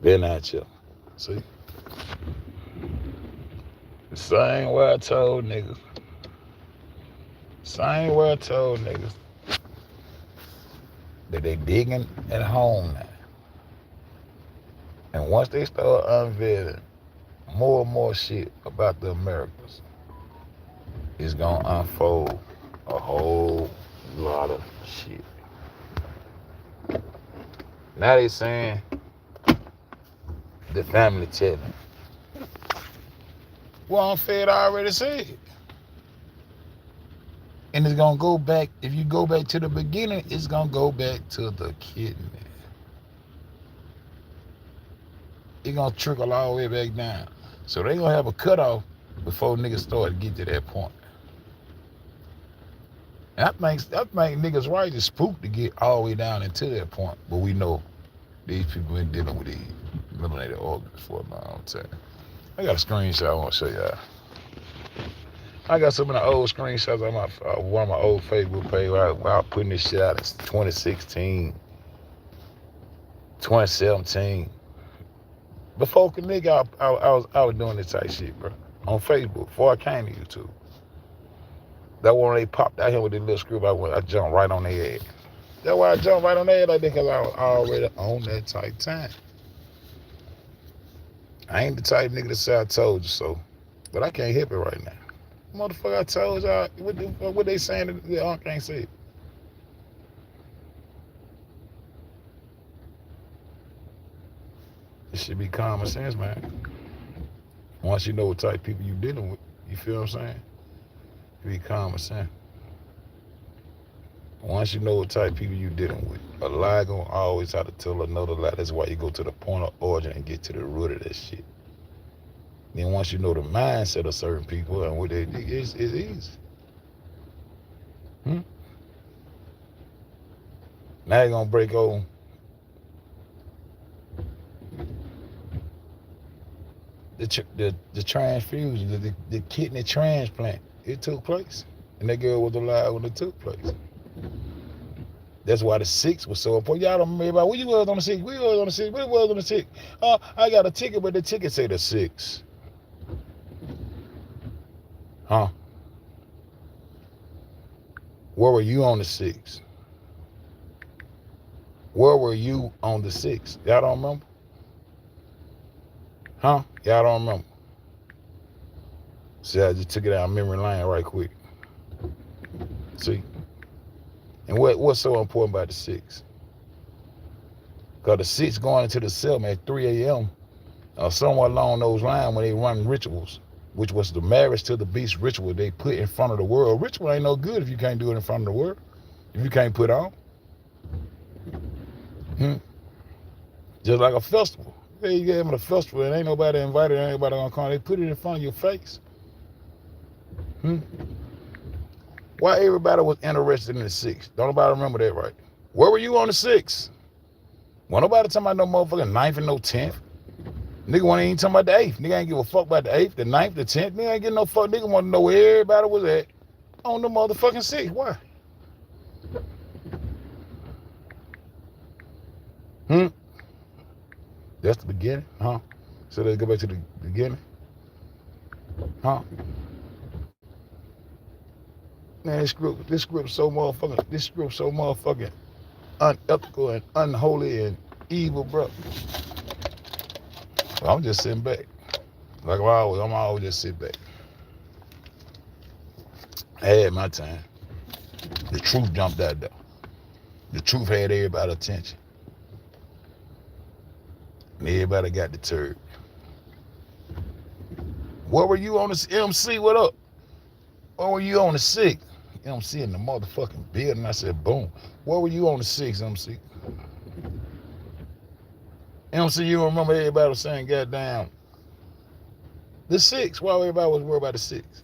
Been at you. See? The same way I told niggas. Same way I told niggas that they digging at home now. And once they start unveiling more and more shit about the Americas, it's gonna unfold a whole lot of shit. Now they saying the family telling. Well, Fed already said. And it's gonna go back, if you go back to the beginning, it's gonna go back to the kidney. It's gonna trickle all the way back down. So they gonna have a cutoff before niggas start to get to that point. And I think niggas right is spooked to get all the way down into that point. But we know these people been dealing with these eliminated organs for a long time. I got a screenshot I want to show y'all. I got some of the old screenshots on one of my old Facebook page where I was putting this shit out in 2016, 2017. Before Kenneka, I was doing this type shit, bro, on Facebook before I came to YouTube. That one they popped out here with this little script, I jumped right on their head. That's why I jumped right on their head like that, because I was already on that type time. I ain't the type nigga that say I told you so, but I can't help it right now. Motherfucker, I told y'all, what they saying that y'all can't say it? It should be common sense, man. Once you know what type of people you dealing with, you feel what I'm saying? It be common sense. Once you know what type of people you dealing with, a lie gonna always have to tell another lie. That's why you go to the point of origin and get to the root of that shit. Then once you know the mindset of certain people and what they do, it's easy. Now you're gonna break on the transfusion, the kidney transplant. It took place, and that girl was alive when it took place. That's why the 6 was so important. Y'all don't remember about where you was on the 6. We was on the 6. We was on the 6. I got a ticket, but the ticket say the 6. Huh? Where were you on the 6? Where were you on the 6? Y'all don't remember? Huh? Y'all don't remember? See, I just took it out of memory lane right quick. See? And what's so important about the 6? Because the 6 going into the 7 at 3 a.m. Somewhere along those lines when they run rituals, which was the marriage to the beast ritual they put in front of the world. Ritual ain't no good if you can't do it in front of the world. If you can't put on. Just like a festival. Yeah, you gave them a festival and ain't nobody invited, ain't nobody gonna come. They put it in front of your face. Why everybody was interested in the 6? Don't nobody remember that, right? Where were you on the 6? Well, nobody talking about no motherfucking 9th and no 10th. Nigga wasn't even talking about the 8th. Nigga ain't give a fuck about the 8th, the 9th, the 10th. Nigga ain't getting no fuck. Nigga want to know where everybody was at on the motherfucking 6th. Why? That's the beginning, huh? So let's go back to the beginning, huh? Man, this group so motherfucking unethical and unholy and evil, bro. So I'm just sitting back. Like I'm always just sit back. I had my time. The truth jumped out there. The truth had everybody's attention. And everybody got deterred. Where were you on the MC? What up? Where were you on the 6th? MC in the motherfucking building. I said, boom. Where were you on the 6th, MC? MC, you don't remember everybody was saying, goddamn, the 6th. Why everybody was worried about the 6th?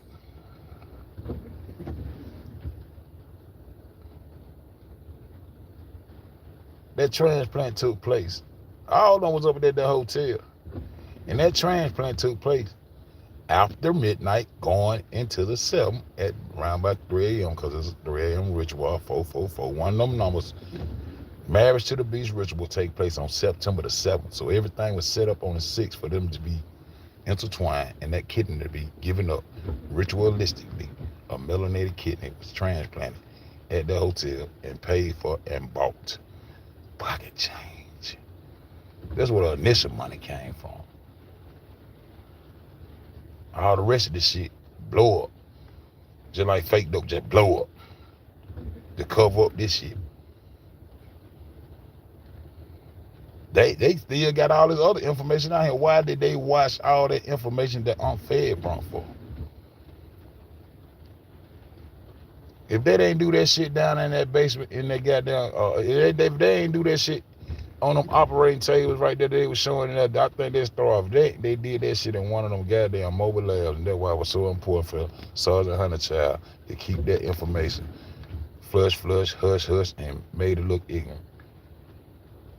That transplant took place. All of them was up at that hotel. And that transplant took place after midnight going into the 7 at around about 3 a.m. because it's a 3 a.m. ritual, 444. One of them numbers Marriage to the Beast ritual will take place on September the 7th. So everything was set up on the 6th for them to be intertwined and that kidney to be given up ritualistically. A melanated kidney was transplanted at the hotel and paid for and bought. Pocket change. That's where the initial money came from. All the rest of this shit blow up. Just like fake dope, just blow up. To cover up this shit. They still got all this other information out here. Why did they wash all that information that UNC FED brought for? If they didn't do that shit down in that basement, in that goddamn, if they ain't do that shit on them operating tables right there, they was showing that. I think they throw off. They did that shit in one of them goddamn mobile labs, and that's why it was so important for Sergeant Hunter to keep that information flush, hush, hush, and made it look ignorant.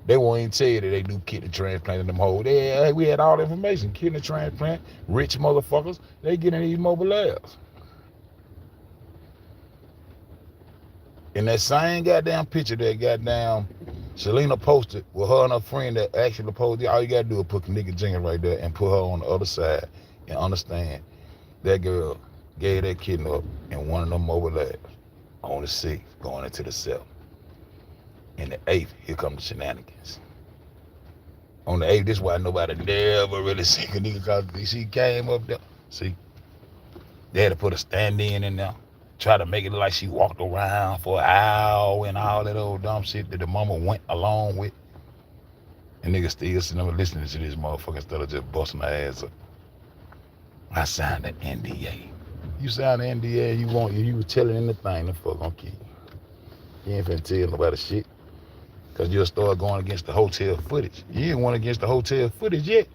They won't even tell you that they do kidney transplant in them holes. We had all the information. Kidney transplant, rich motherfuckers, they get in these mobile labs. In that same goddamn picture that goddamn Selena posted with her and her friend that actually posted, all you gotta do is put Kenneka Jenkins right there and put her on the other side and understand that girl gave that kidney up in one of them mobile labs on the 6th, going into the 7th. And the 8th, here come the shenanigans. On the 8th, this is why nobody never really seen Kenneka, because she came up there. See, they had to put a stand-in in there. Try to make it look like she walked around for an hour and all that old dumb shit that the mama went along with. And niggas still sitting there listening to this motherfucker instead of just busting her ass up. I signed an NDA. You signed an NDA, you was telling anything, the fuck gonna kill you. You ain't finna tell nobody shit. Cause you'll start going against the hotel footage. You ain't went against the hotel footage yet.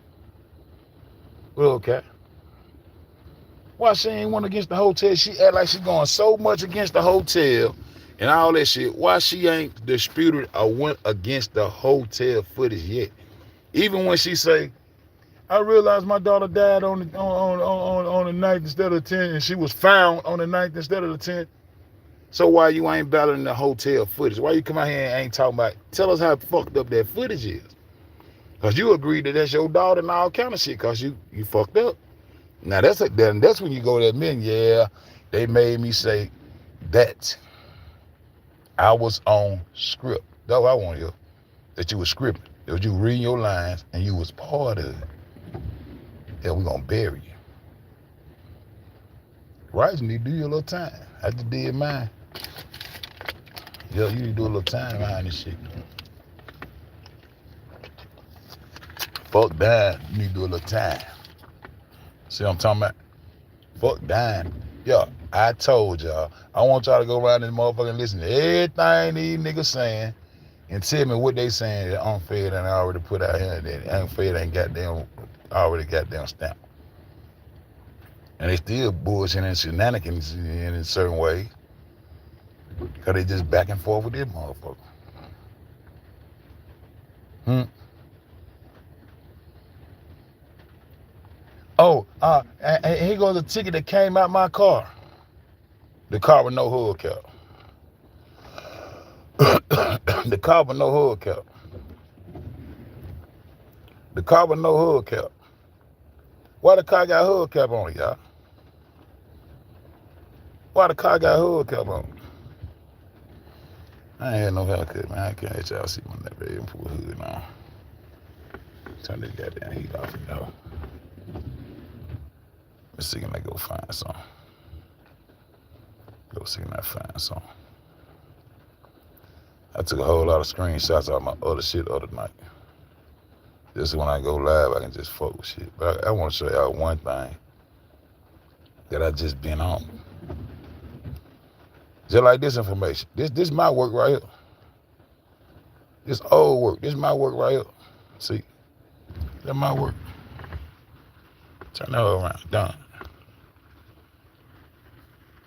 Well, okay. Why she ain't went against the hotel? She act like she going so much against the hotel and all that shit. Why she ain't disputed or went against the hotel footage yet? Even when she say, I realized my daughter died on the 9th instead of the 10th, and she was found on the 9th instead of the 10th. So why you ain't battling the hotel footage? Why you come out here and ain't talking about, tell us how fucked up that footage is? Because you agreed that that's your daughter and all kind of shit because you fucked up. Now that's when you go to admit, yeah, they made me say that I was on script. That's what I want to hear, that you was scripting. That you reading your lines and you was part of it. Yeah, we're going to bury you. Right, you need to do your little time. I just did mine. Yeah, you need to do a little time behind this shit. Fuck dying, you need to do a little time. See what I'm talking about? Fuck dying. Yeah, I told y'all. I want y'all to go around this motherfucker and listen to everything these niggas saying and tell me what they saying that UNC FED and I already put out here that UNC FED ain't already goddamn stamped. And they still bullshitting and shenanigans in a certain way. Because they just back and forth with this motherfucker. Oh, and here goes a ticket that came out my car. The car with no hubcap. The car with no hubcap. The car with no hubcap. Why the car got hubcap on it, y'all? Why the car got hubcap on it? I ain't had no haircut, man. I can't let y'all see my neck and pull hood now. Turn this goddamn heat off, you know. Let's see, can I go find some? Go see, can I find some? I took a whole lot of screenshots out of my other shit the other night. Just when I go live, I can just fuck with shit. But I want to show y'all one thing that I just been on. Just like this information. This my work right here. This old work. This my work right here. See? That's my work. Turn that around. Done.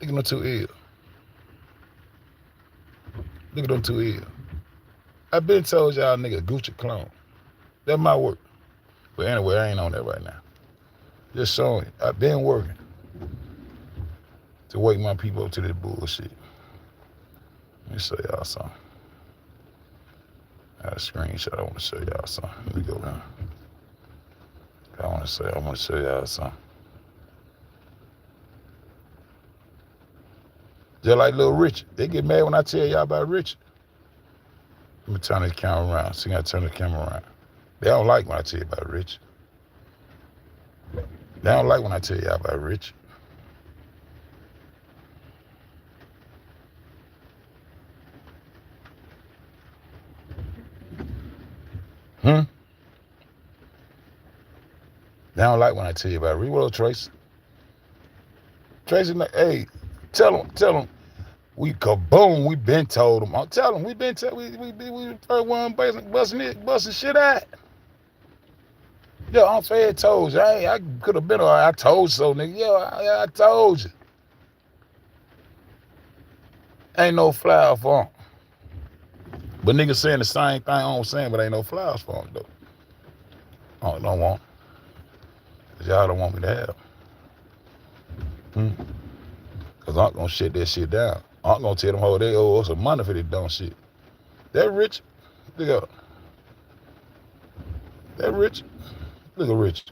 Look at them two ears. Look at them two ears. I been told y'all nigga Gucci clone. That's my work. But anyway, I ain't on that right now. Just showing you. I've been working to wake my people up to this bullshit. Let me show y'all something. got a screenshot. I want to show y'all something. Let me go down. I want to show y'all something. Just like Little Richard. They get mad when I tell y'all about Richard. Let me turn this camera around. See how I turn the camera around. They don't like when I tell you about Richard. They don't like when I tell y'all about Richard. They don't like when I tell you about Richard. What up, Tracy? Tracy, hey, tell them. We kaboom. We been told them. I'll tell them. We been told. We the first one busting shit out. Yo, unfair told you. I could have been. I told so, nigga. Yo, I told you. Ain't no flower for him. But niggas saying the same thing I'm saying, but ain't no flowers for him though. I don't want. Cause y'all don't want me to have. Cause I'm gonna shut that shit down. I'm gonna tell them how they owe us some money for this dumb shit. That rich, look up. That rich, look at Rich.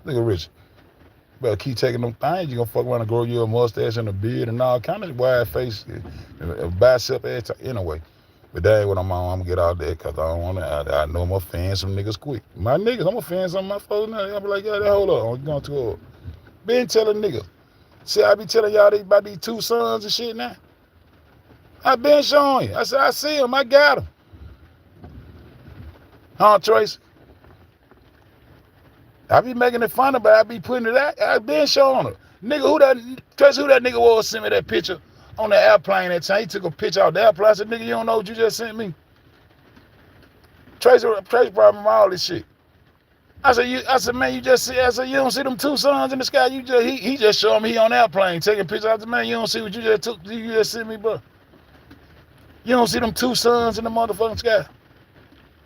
Look at Rich. Better keep taking them things. You gonna fuck around and grow you a mustache and a beard and all kind of wide face, bicep ass anyway. But that ain't what I'm on. I'm gonna get out there because I don't want to. I know I'm gonna fan some niggas quick. My niggas, I'm gonna fan some of my folks now. I'll be like, yeah, hold up. I'm going to been telling niggas. See, I be telling y'all about these two sons and shit now. I been showing you. I said, I see them. I got them. Huh, Tracy? I be making it funny, but I be putting it out. I been showing her. Nigga, Tracy, who that nigga was sent me that picture on the airplane that time? He took a picture out the airplane. I said, nigga, you don't know what you just sent me? Tracy brought me all this shit. I said, man, you just see. I said, you don't see them two suns in the sky. He just showed me he on the airplane taking pictures. I said, man, you don't see what you just took. You just sent me, bro. You don't see them two suns in the motherfucking sky.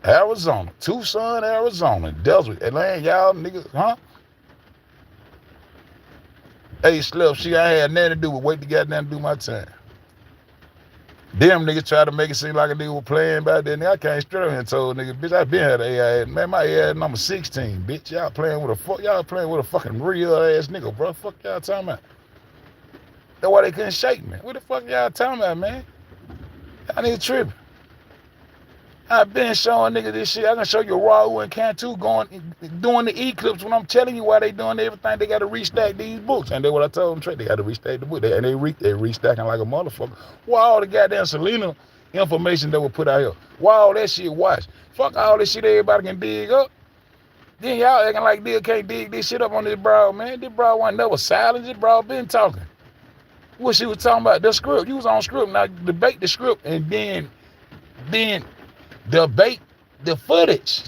Arizona, Tucson, Arizona, Desert, Atlanta, y'all niggas, huh? Hey, Slip, shit, I had nothing to do with wait to goddamn do my time. Them niggas try to make it seem like a nigga was playing back then. I came straight up and told niggas, bitch, I been had an AI. Man, my AI number 16, bitch. Y'all playing with a fucking real ass nigga, bro. Fuck y'all talking about. That's why they couldn't shake me. What the fuck y'all talking about, man? Y'all niggas tripping. I've been showing niggas this shit. I can show you Raul and Cantu doing the eclipse when I'm telling you why they doing everything. They got to restack these books. And that's what I told them, Trey. They got to restack the book. They restacking like a motherfucker. Why all the goddamn Selena information that was put out here? Why all that shit watched? Fuck all this shit everybody can dig up. Then y'all acting like they can't dig this shit up on this broad, man. This broad wasn't never silent. This broad been talking. What she was talking about, the script. You was on script. Now debate the script and then debate the footage.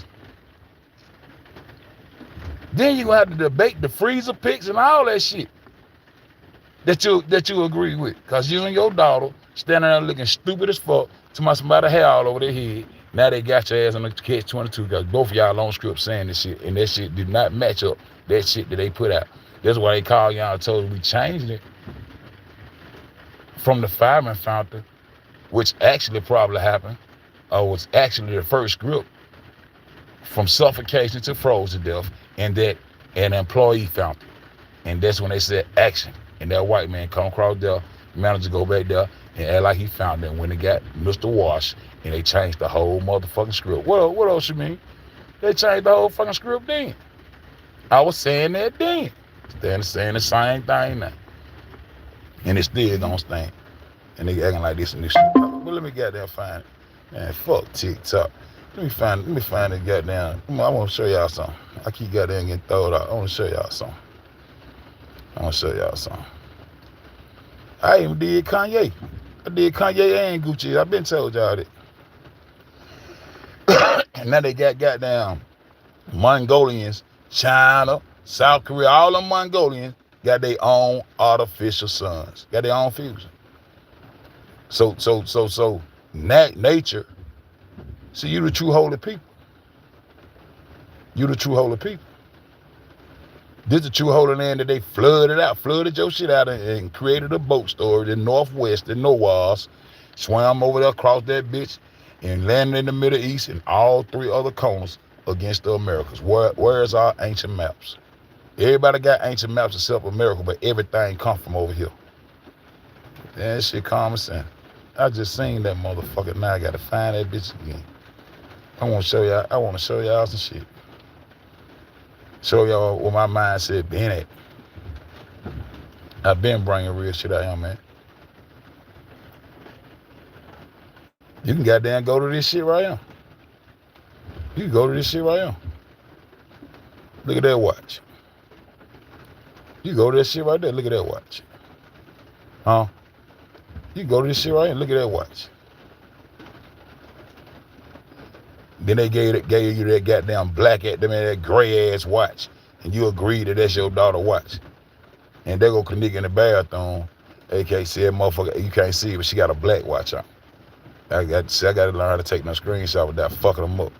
Then you gonna have to debate the freezer pics and all that shit that you agree with. Cause you and your daughter standing there looking stupid as fuck to somebody hair all over their head. Now they got your ass on the catch-22 because both of y'all on script saying this shit, and that shit did not match up that shit that they put out. That's why they called y'all and told us we changed it from the fireman fountain, which actually probably happened, or was actually the first script from suffocation to froze to death, and that an employee found it. And that's when they said action. And that white man come across there, the manager go back there and act like he found it when they got Mr. Wash, and they changed the whole motherfucking script. What else you mean? They changed the whole fucking script then. I was saying that then. Saying the same thing now. And it still don't stand. And they acting like this and this shit. But let me goddamn find it. Man, fuck TikTok. Let me find it goddamn. I want to show y'all something. I keep goddamn getting thrown out. I want to show y'all something. I even did Kanye. I did Kanye and Gucci. I've been told y'all that. And now they got goddamn Mongolians, China, South Korea, all them Mongolians got their own artificial suns. Got their own fusion. So nature. See, you the true holy people. You the true holy people. This the true holy land that they flooded your shit out and created a boat storage in Northwest, in Noahs, swam over there across that bitch, and landed in the Middle East and all 3 other corners against the Americas. Where's our ancient maps? Everybody got ancient maps except America, but everything come from over here. That shit common sense. I just seen that motherfucker. Now I gotta find that bitch again. I want to show y'all some shit. Show y'all where my mindset been at. I've been bringing real shit out here, man. You can goddamn go to this shit right here. You can go to this shit right here. Look at that watch. You go to that shit right there. Look at that watch. Huh? You go to this shit right here. Look at that watch. Then they gave you that goddamn black at them and that gray ass watch, and you agree that that's your daughter watch. And they go Kenneka in the bathroom. AK said, motherfucker, you can't see it, but she got a black watch on. I got to learn how to take no screenshot without fucking them up.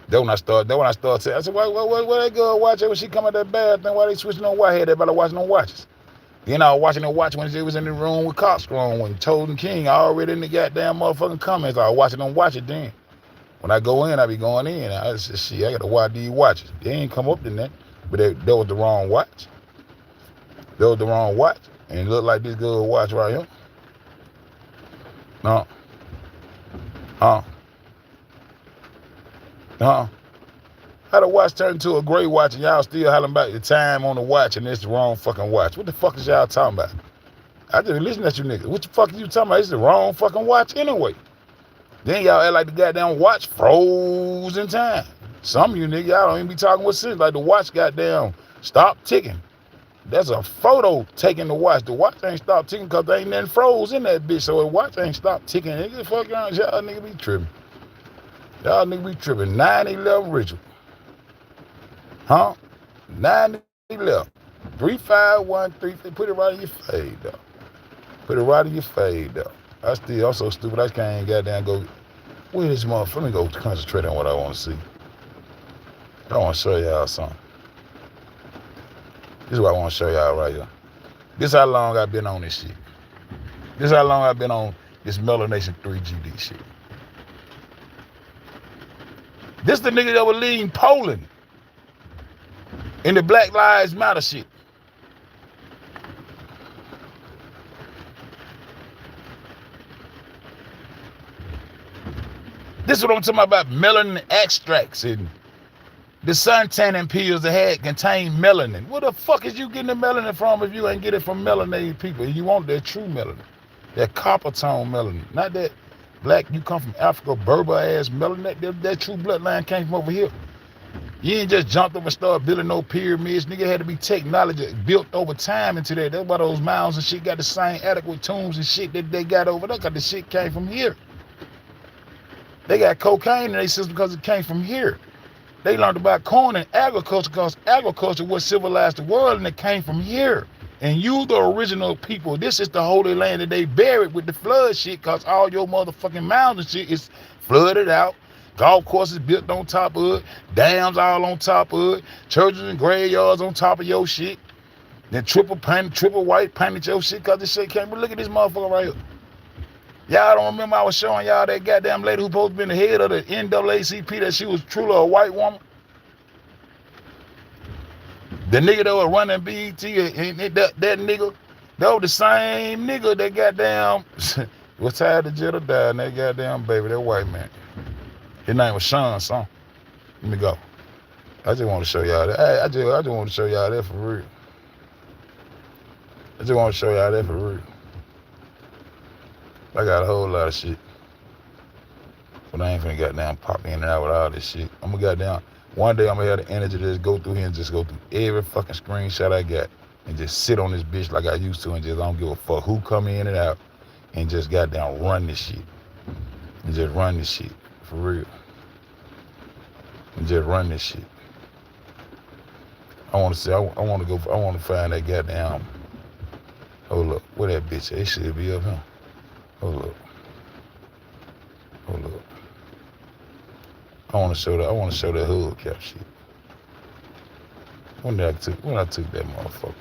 Then when I started saying, I said, why that girl watch it when she come out that bathroom? Why they switching on watch? Everybody watching on watches. Then I was watching the watch when they was in the room with cops on, when Chosen King already in the goddamn motherfucking comments. I was watching them watch it then. When I go in, I be going in. I said, shit, I got to watch these watches. They ain't come up in that, but that was the wrong watch. That was the wrong watch. And it looked like this girl watch right here. No. How the watch turned into a gray watch and y'all still hollering about the time on the watch and it's the wrong fucking watch? What the fuck is y'all talking about? I just listen at you niggas. What the fuck are you talking about? It's the wrong fucking watch anyway. Then y'all act like the goddamn watch froze in time. Some of you niggas, y'all don't even be talking with sense. Like the watch goddamn stopped ticking. That's a photo taking the watch. The watch ain't stopped ticking because there ain't nothing froze in that bitch. So the watch ain't stopped ticking. Nigga, fuck y'all niggas be tripping. Y'all niggas be tripping. 9/11 ritual. Huh? 9/11. 3513. Put it right in your fade, though. Put it right in your fade, though. I'm so stupid. I can't goddamn go. Where this motherfucker? Let me go concentrate on what I want to see. I want to show y'all something. This is what I want to show y'all right here. This how long I've been on this shit. This how long I've been on this Melanation 3GD shit. This the nigga that was leading Poland in the Black Lives Matter shit. This is what I'm talking about melanin extracts and the suntanning pills that had contained melanin. Where the fuck is you getting the melanin from if you ain't get it from melanated people? You want that true melanin, that copper tone melanin, not that black, you come from Africa, Berber ass melanin. That true bloodline came from over here. You ain't just jumped up and started building no pyramids. Nigga, had to be technology built over time into that. That's why those mounds and shit got the same adequate tombs and shit that they got over there, because the shit came from here. They got cocaine in their system because it came from here. They learned about corn and agriculture because agriculture was civilized the world, and it came from here. And you, the original people, this is the holy land that they buried with the flood shit, because all your motherfucking mounds and shit is flooded out. Golf courses built on top of it. Dams all on top of it. Churches and graveyards on top of your shit. Then triple white painted your shit because this shit came. But look at this motherfucker right here. Y'all don't remember I was showing y'all that goddamn lady who supposed to be the head of the NAACP, that she was truly a white woman? The nigga that was running BET, that nigga, that was the same nigga that goddamn was tired to jail to die, and that goddamn baby, that white man. His name was Sean, son. Let me go. I just want to show y'all that. I just want to show y'all that for real. I just want to show y'all that for real. I got a whole lot of shit. But I ain't finna goddamn pop in and out with all this shit. I'm gonna goddamn, one day I'm gonna have the energy to just go through here and just go through every fucking screenshot I got and just sit on this bitch like I used to and just don't give a fuck who come in and out and just goddamn run this shit. And just run this shit. For real. And just run this shit. I want to find that goddamn, hold up, where that bitch at? It should be up here. Hold up. I want to show that hood cap shit. When I took that motherfucker.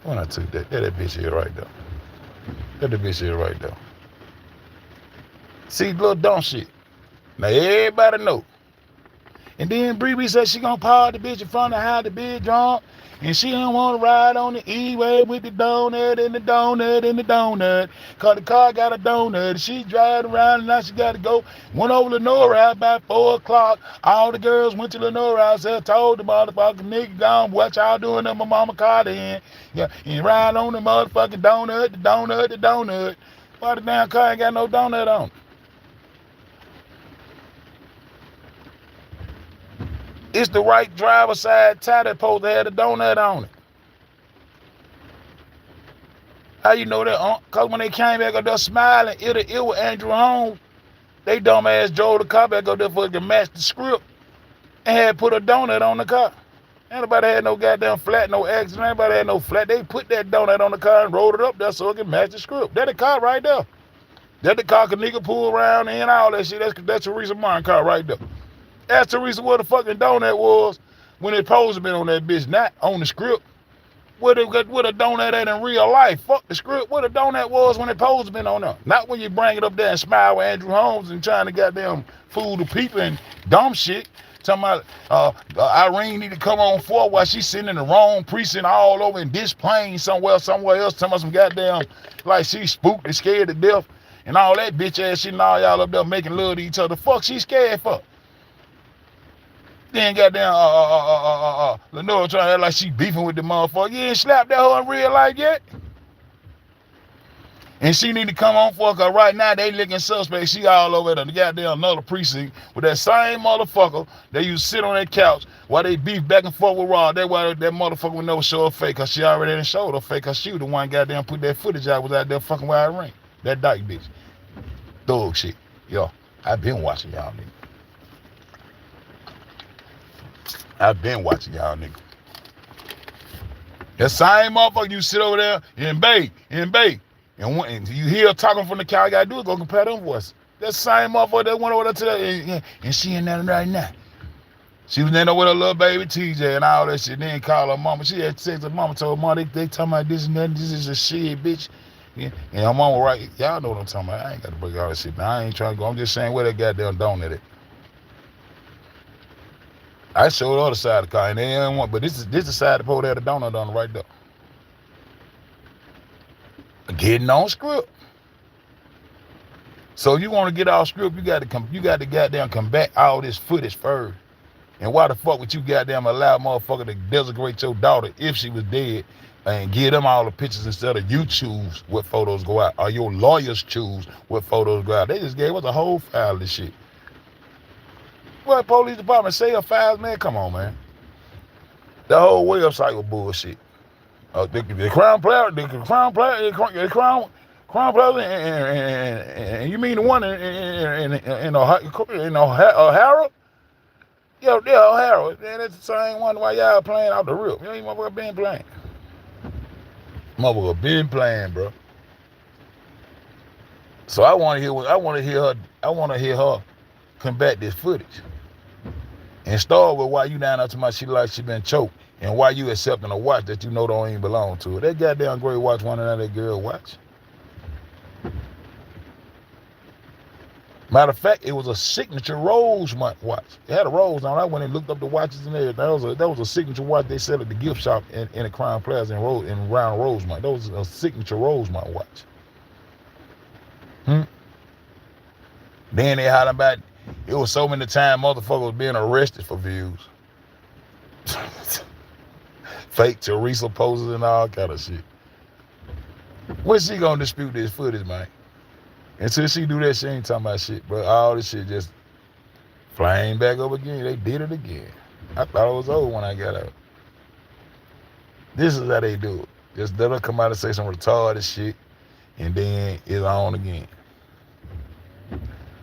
When I took that bitch here right there. That bitch here right there. See, little dumb shit. Now everybody know. And then Bree said she gonna park the bitch in front of the house, the bitch drunk. And she don't want to ride on the E-way with the donut and the donut and the donut. Cause the car got a donut. She driving around and now she got to go. Went over to Lenore House by 4 o'clock. All the girls went to Lenore House and told the motherfucking nigga gone. What y'all doing in my mama car then? Yeah, and ride on the motherfucking donut, the donut, the donut. Why the damn car ain't got no donut on it? It's the right driver's side tire that's supposed to have the donut on it. How you know that? Because when they came back up there smiling, it was Andrew Holmes. They dumb ass drove the car back up there for to match the script and had put a donut on the car. Anybody had no goddamn flat, no accident. Anybody had no flat. They put that donut on the car and rolled it up there so it could match the script. That's the car right there. That's the car Kenneka pull around and all that shit. That's Teresa Martin car right there. Ask Teresa what the fucking donut was when it supposed to been on that bitch, not on the script. What a donut at in real life. Fuck the script. What a donut was when it supposed to been on there. Not when you bring it up there and smile with Andrew Holmes and trying to goddamn fool the people and dumb shit. Talking about Irene need to come on forward while she's sitting in the wrong precinct all over in this plane somewhere else. Talking about some goddamn, like she spooked and scared to death and all that bitch ass shit and all y'all up there making love to each other. Fuck she scared for? Then goddamn Lenore trying to act like she beefing with the motherfucker. You ain't slapped that hoe in real life yet? And she need to come on for her, cause right now they looking suspect. She all over at the goddamn another precinct with that same motherfucker. They used to sit on that couch while they beef back and forth with Rod. That's why that motherfucker would never show her face, cause she already done showed her face, cause she was the one goddamn put that footage out, was out there fucking with Irene. That dyke bitch. Thug shit. Yo, I've been watching y'all niggas. I've been watching y'all niggas. That same motherfucker you sit over there and bake. And you hear her talking from the car, all you gotta do is go compare them voices. That same motherfucker that went over there to that, and she in there right now. She was in there with her little baby TJ and all that shit. Then call her mama. She had sex. Her mama told her, mama, they talking about this and that. This is a shit, bitch. Yeah. And her mama right, y'all know what I'm talking about. I ain't got to break all that shit. Now, I ain't trying to go. I'm just saying where that goddamn donut at. I showed the other side of the car, and they didn't want, but this is the side of the pole that had the donut on right there. Getting on script. So you want to get off script, you got to goddamn combat all this footage first. And why the fuck would you goddamn allow a motherfucker to desecrate your daughter if she was dead and give them all the pictures instead of you choose what photos go out, or your lawyers choose what photos go out? They just gave us a whole file of this shit. What police department say a file, man? Come on, man. The whole website was bullshit. The Crown Plaza, and you mean the one in O'Hara? Yeah, O'Hara. Man, that's the same one why y'all playing out the rip. You ain't motherfucker been playing. Motherfucker been playing, bro. So I want to hear her combat this footage. And start with why you down there to my shit like she been choked. And why you accepting a watch that you know don't even belong to her. That goddamn gray watch one of that girl watch. Matter of fact, it was a signature Rose watch. It had a rose on it. I went and looked up the watches and everything. That was a signature watch they sell at the gift shop in the Crown Plaza in Round Rosemont. That was a signature Rosemont watch. Then they hollering about it was so many times motherfuckers being arrested for views. Fake Teresa poses and all kind of shit. When she gonna dispute this footage, man? Until she do that, she ain't talking about shit, bro. All this shit just flame back up again. They did it again. I thought it was over when I got out. This is how they do it. Just let her come out and say some retarded shit, and then it's on again.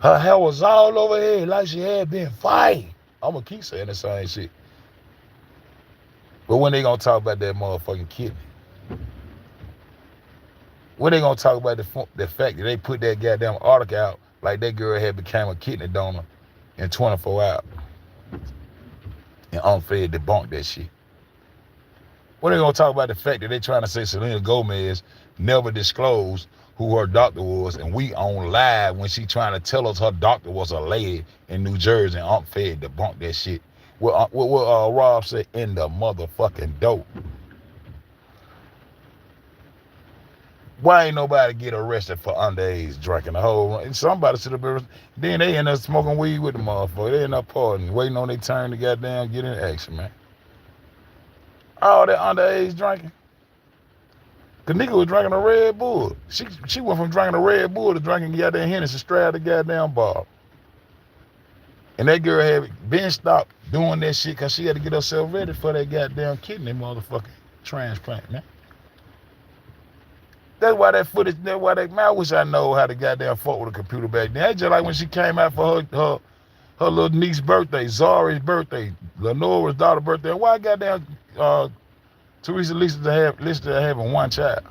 Her hair was all over here like she had been fighting. I'm gonna keep saying the same shit. But when they gonna talk about that motherfucking kidney? When they gonna talk about the fact that they put that goddamn article out like that girl had became a kidney donor in 24 hours? And UNC FED debunked that shit. When they gonna talk about the fact that they trying to say Selena Gomez never disclosed who her doctor was, and we on live when she trying to tell us her doctor was a lady in New Jersey, and UNC FED debunked that shit. What Rob said in the motherfucking dope. Why ain't nobody get arrested for underage drinking the whole? Somebody should have been. Then they end up smoking weed with the motherfucker. They end up partying, waiting on their turn to goddamn get in action, man. All that underage drinking. Kenneka was drinking a Red Bull. She went from drinking a Red Bull to drinking goddamn Hennessy straight out the goddamn bar. And that girl had been stopped doing that shit because she had to get herself ready for that goddamn kidney motherfucking transplant, man. That's why that footage, man, I wish I know how to goddamn fuck with a computer back then. That's just like when she came out for her little niece's birthday, Zari's birthday, Lenora's daughter's birthday. Why goddamn Teresa listed to having one child?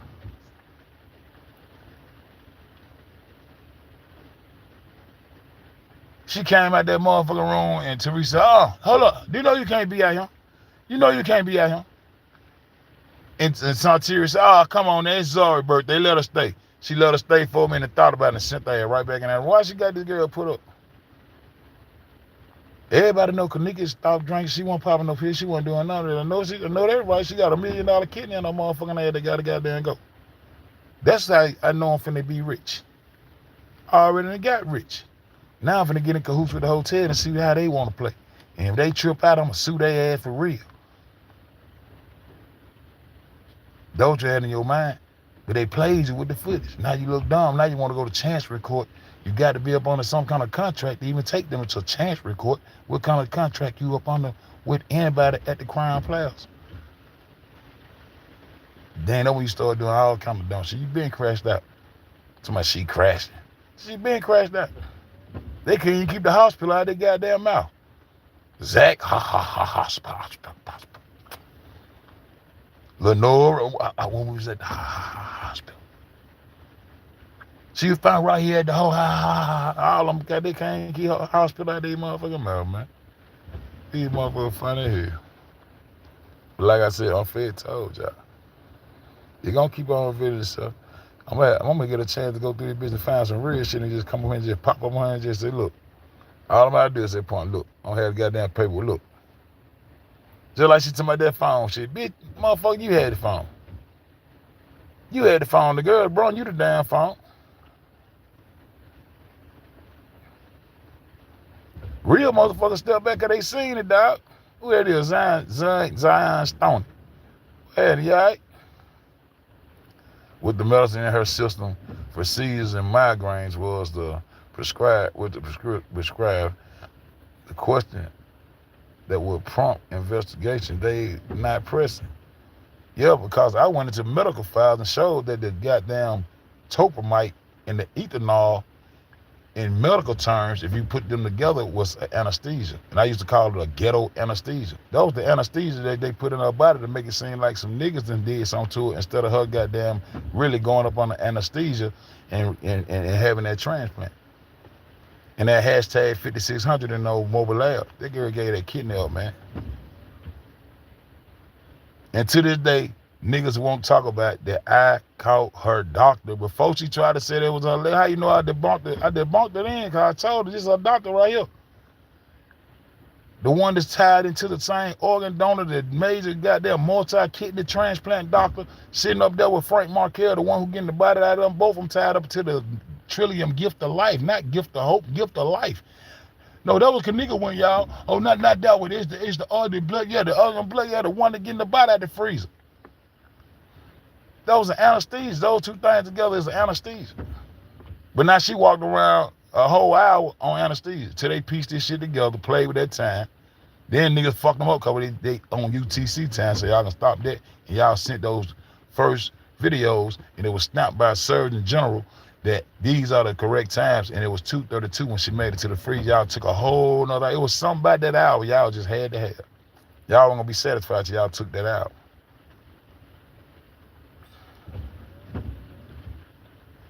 She came out that motherfucking room and Teresa, oh, hold up. You know you can't be out here. You know you can't be out here. And Santeria said, oh, come on, it's Zari's birthday. Let her stay. She let her stay for a minute and thought about it and sent her right back in there. Why she got this girl put up? Everybody know Kenneka stopped drinking. She wasn't popping no pills. She wasn't doing none of that. I know that right. She got $1 million kidney in her motherfucking head. They got to goddamn go. That's how I know I'm finna be rich. I already got rich. Now I'm finna get in cahoots with the hotel and see how they want to play. And if they trip out, I'm going to sue their ass for real. Those you had in your mind, but they played you with the footage. Now you look dumb. Now you want to go to Chancery Court. You got to be up under some kind of contract to even take them to Chancery Court. What kind of contract you up under with anybody at the Crown Plaza? Then when you start doing all kind of dumb shit, you been crashed out. Somebody, she crashed. She been crashed out. They couldn't even keep the hospital out of their goddamn mouth. Zach, hospital. Lenora, when we was at the hospital. She was found right here at the whole all of them, they can't keep her hospital out of their motherfucking mouth, man. These motherfuckers funny here. But like I said, UNC FED told y'all. You're gonna keep on video stuff. I'm gonna get a chance to go through this business, find some real shit, and just come up here and just pop up my hand and just say, look. All I'm gonna do is say, point, look. I don't have the goddamn paper, look. Just like she talking about that phone shit. Bitch, motherfucker, you had the phone. You had the phone. The girl brought you the damn phone. Real motherfuckers step back because they seen it, dog. Who that is? Zion Stone. Hey, you all right? With the medicine in her system for seizures and migraines was the prescribed, the question that would prompt investigation, they not pressing. Yeah, because I went into medical files and showed that the goddamn topamite and the ethanol in medical terms, if you put them together, was anesthesia. And I used to call it a ghetto anesthesia. That was the anesthesia that they put in her body to make it seem like some niggas done did something to it instead of her goddamn really going up on the anesthesia and having that transplant. And that hashtag 5600 in no mobile lab. That girl gave that kidney up, man. And to this day, niggas won't talk about that I caught her doctor before she tried to say that was her. How you know I debunked it? I debunked it in because I told her this is her doctor right here. The one that's tied into the same organ donor, the major goddamn multi-kidney transplant doctor, sitting up there with Frank Markel, the one who getting the body out of them. Both of them tied up to the Trillium gift of life, not gift of hope, gift of life. No, that was Kenneka one, y'all. Oh, not that one. It's the other blood. Yeah, the other blood. Yeah, the one that getting the body out the freezer. That was an anesthesia. Those two things together is an anesthesia. But now she walked around a whole hour on anesthesia till they pieced this shit together, played with that time. Then niggas fucked them up because they on UTC time, so y'all can stop that. And y'all sent those first videos, and it was snapped by a Surgeon General that these are the correct times, and it was 2:32 when she made it to the freezer. Y'all took a whole nother, it was something about that hour y'all just had to have. Y'all weren't gonna be satisfied till y'all took that out.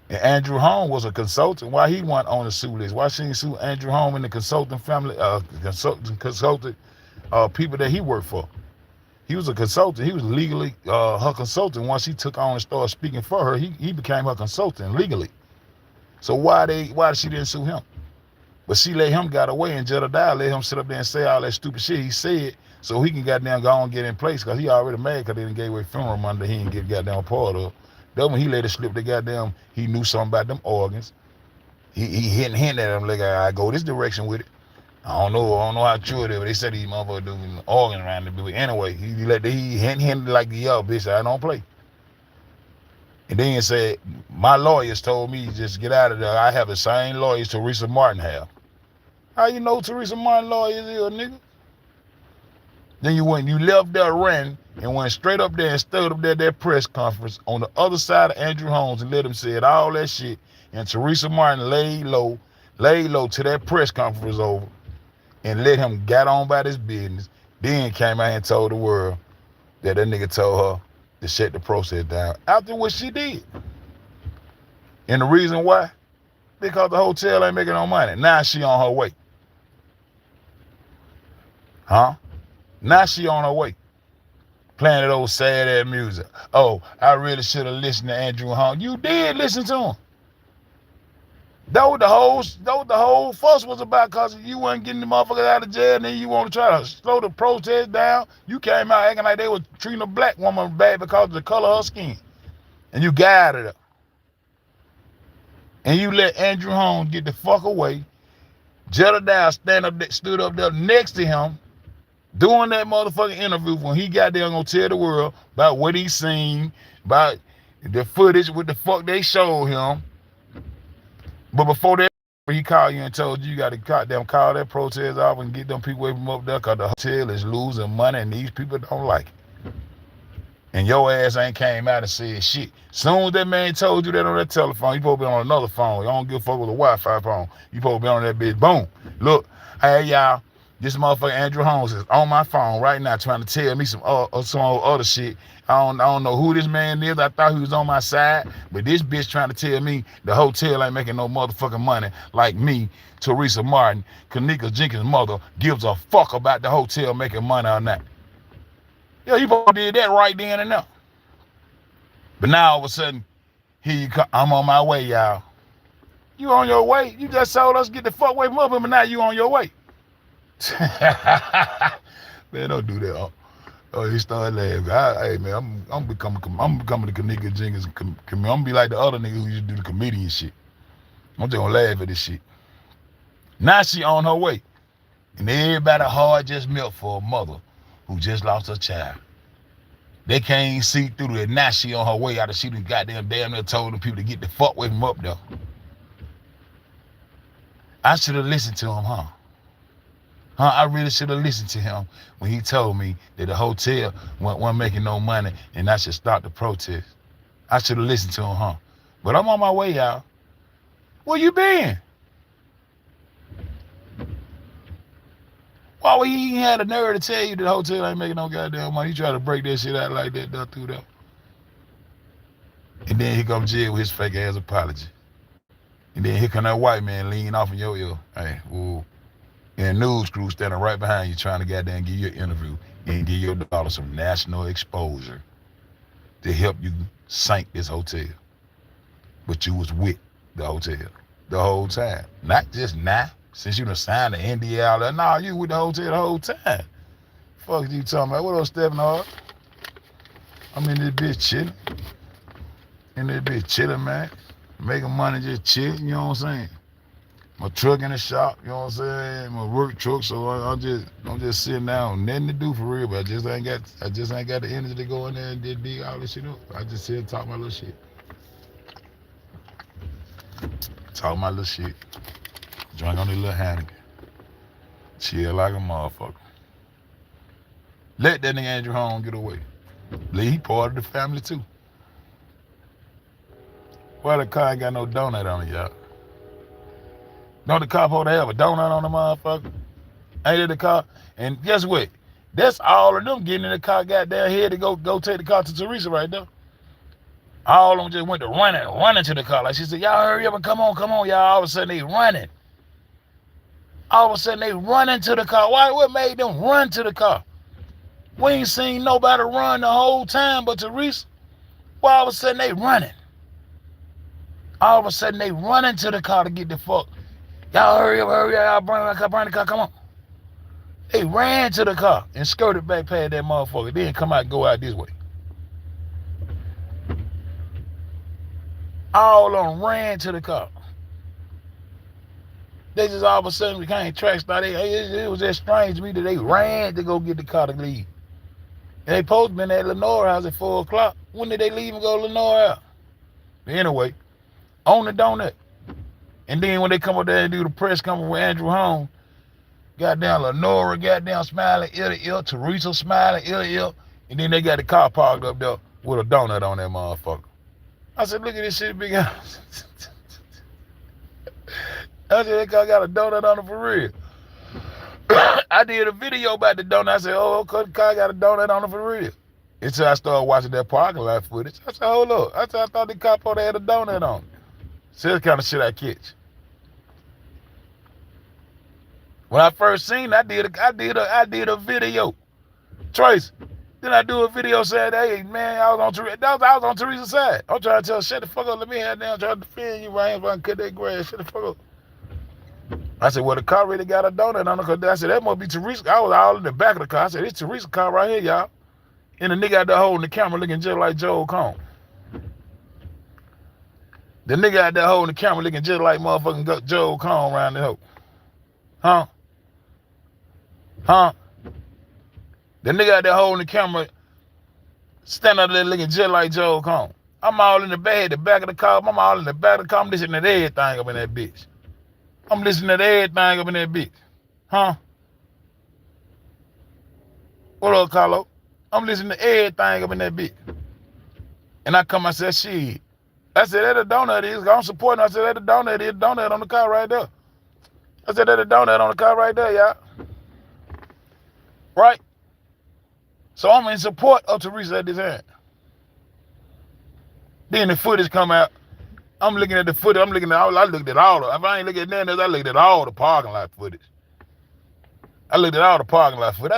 And Andrew Holm was a consultant. Why he wasn't on the sue list? Why she didn't sue Andrew Holm and the consultant family, consultant people that he worked for? He was a consultant. He was legally her consultant. Once he took on and started speaking for her, he became her consultant legally. So why she didn't sue him? But she let him get away, and Jedediah let him sit up there and say all that stupid shit he said, so he can goddamn go on and get in place, because he already mad because they didn't give away funeral money that he didn't get goddamn part of. Then when he let it slip, the goddamn, he knew something about them organs. He hinted at them like, I go this direction with it. I don't know how true it is, but they said these motherfuckers doing organs around the building. Anyway, he hinted like the yo, bitch, I don't play. And then he said, my lawyers told me just get out of there. I have the same lawyers Teresa Martin have. How you know Teresa Martin lawyers is, nigga? Then you left there running and went straight up there and stood up there at that press conference on the other side of Andrew Holmes and let him say all that shit. And Teresa Martin laid low till that press conference was over and let him get on about his business. Then came out and told the world that nigga told her to shut the process down. After what she did. And the reason why? Because the hotel ain't making no money. Now she on her way. Huh? Now she on her way. Playing that old sad ass music. Oh, I really should have listened to Andrew Holmes. You did listen to him. That what the whole fuss was about, because you wasn't getting the motherfuckers out of jail, and then you want to try to slow the protest down. You came out acting like they were treating a black woman bad because of the color of her skin. And you guided her. And you let Andrew Holmes get the fuck away. Jedediah stood up there next to him, doing that motherfucking interview when he got there gonna tell the world about what he seen, about the footage, what the fuck they showed him. But before that, he called you and told you got to goddamn call that protest off and get them people away from up there, because the hotel is losing money and these people don't like it. And your ass ain't came out and said shit. Soon as that man told you that on that telephone, you supposed to be on another phone. You don't give a fuck with a Wi-Fi phone. You supposed to be on that bitch. Boom. Look, hey y'all, this motherfucker Andrew Holmes is on my phone right now trying to tell me some other shit. I don't know who this man is. I thought he was on my side, but this bitch trying to tell me the hotel ain't making no motherfucking money like me, Teresa Martin, Kenneka Jenkins' mother, gives a fuck about the hotel making money or not. Yeah, you probably did that right then and there. But now all of a sudden, here you come. I'm on my way, y'all. You on your way? You just told us get the fuck away from up, but now you on your way. Man, don't do that. Oh, he started laughing. Hey man, I'm becoming the Kenneka Jenkins. I'm gonna be like the other nigga who used to do the comedian shit. I'm just gonna laugh at this shit. Now she on her way, and everybody hard just melt for a mother who just lost her child. They can't see through it. Now she on her way out of she done goddamn near told them people to get the fuck away from up there. I should have listened to him, huh? I really should have listened to him when he told me that the hotel wasn't making no money and I should stop the protest. I should have listened to him, huh? But I'm on my way, y'all. Where you been? Why would he had the nerve to tell you that the hotel ain't making no goddamn money? He tried to break that shit out like that through there. And then here come Jed with his fake ass apology. And then here come that white man leaning off in your ear. Hey, whoa. And news crew standing right behind you trying to goddamn give you an interview and give your daughter some national exposure to help you sink this hotel. But you was with the hotel the whole time. Not just now, since you done signed the NDA all that. Nah, you with the hotel the whole time. Fuck you talking about? What up, Stephen Hart? I'm in this bitch chilling. Man. Making money just chilling, you know what I'm saying? My truck in the shop, you know what I'm saying? My work truck, so I'm just sitting down, nothing to do for real, but I just ain't got the energy to go in there and dig all this shit up. I just sit and talk my little shit. Drink on this little Heineken. Chill like a motherfucker. Let that nigga Andrew Holmes get away. He part of the family too. Why the car ain't got no donut on it, y'all? Don't the car supposed to have a donut on the motherfucker? Ain't it the car? And guess what? That's all of them getting in the car goddamn here to go take the car to Teresa right there. All of them just went to running to the car. Like she said, y'all hurry up and come on, y'all. All of a sudden they running. All of a sudden they running to the car. Why? What made them run to the car? We ain't seen nobody run the whole time but Teresa. Well, all of a sudden they running. All of a sudden they running to the car to get the fuck. Y'all hurry up, y'all bring the car, come on. They ran to the car and skirted back past that motherfucker. Then come out and go out this way. All of them ran to the car. They just all of a sudden became track star. It was just strange to me that they ran to go get the car to leave. And they supposed to been at Lenore house at 4 o'clock. When did they leave and go to Lenore house? But anyway, on the donut. And then when they come up there and do the press conference with Andrew Holmes, goddamn Lenora, goddamn smiling ear to ear, Teresa smiling ear to ear, and then they got the car parked up there with a donut on that motherfucker. I said, look at this shit, big house. I said, that car got a donut on it for real. I did a video about the donut. I said, oh, okay, the car got a donut on it for real. Until I started watching that parking lot footage. I said, hold up. I thought the car probably had a donut on it. So that's the kind of shit I catch. When I first seen it, I did a video. Trace. Then I do a video saying, hey, man, I was on Teresa's side. I'm trying to tell her, shut the fuck up, let me have down, trying to defend you right here if I can cut that grass. Shut the fuck up. I said, well, the car really got a donut on it. I said, that must be Teresa. I was all in the back of the car. I said, it's Teresa's car right here, y'all. And the nigga out there holding the camera looking just like Joel Cohn. The nigga out there holding the camera looking just like motherfucking Joel Cohn around the hoe. Huh? The nigga out there holding the camera, standing out there looking just like Joel Cohn. I'm all in the back of the car. I'm all in the back of the car. I'm listening to everything up in that bitch. I'm listening to everything up in that bitch. Huh? What up, Carlo? I'm listening to everything up in that bitch. And I said, shit. I said, that a donut is. I'm supporting. I said, that a donut is. Donut on the car right there. I said, that a donut on the car right there, y'all. Right? So I'm in support of Teresa at this hand. Then the footage come out. I'm looking at the footage. I looked at all the, if I ain't looking at none of this, I looked at all the parking lot footage. I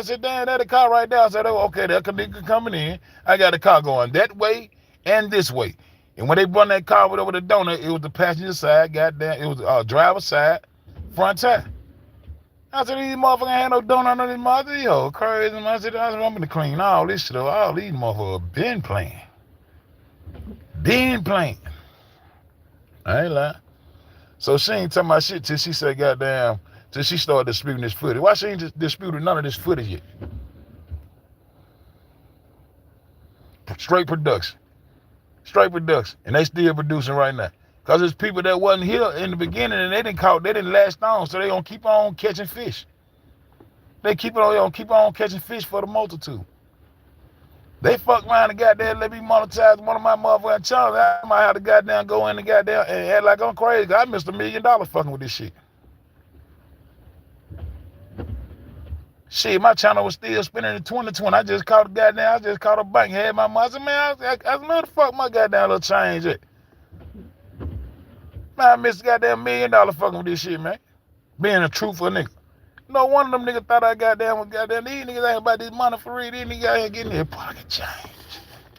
said, damn, that a car right there. I said, oh, okay, that nigga coming in. I got a car going that way and this way. And when they brought that car over the donut, it was the passenger side, goddamn, it was the driver's side, front tire. I said, these motherfuckers ain't no donut on this mother. Yo, crazy. I said, I'm gonna clean all this shit up. All these motherfuckers been playing. I ain't lying. So she ain't talking about shit till she said, goddamn, till she started disputing this footage. Why she ain't disputed none of this footage yet? Straight production. And they still producing right now. Because there's people that wasn't here in the beginning and they didn't last on, so they gonna keep on catching fish. They keep on catching fish for the multitude. They fuck around and goddamn let me monetize one of my motherfucking channels. I might have to goddamn go in and goddamn and act like I'm crazy. I missed $1 million fucking with this shit. Shit, my channel was still spinning in 2020. I just caught a bank, had my money. I said, man, I said, man, the fuck my goddamn little change at? Man, I missed goddamn $1 million fucking with this shit, man. Being a truthful nigga. No one of them niggas thought I goddamn, these niggas ain't about this money for real. These niggas out here getting their pocket change.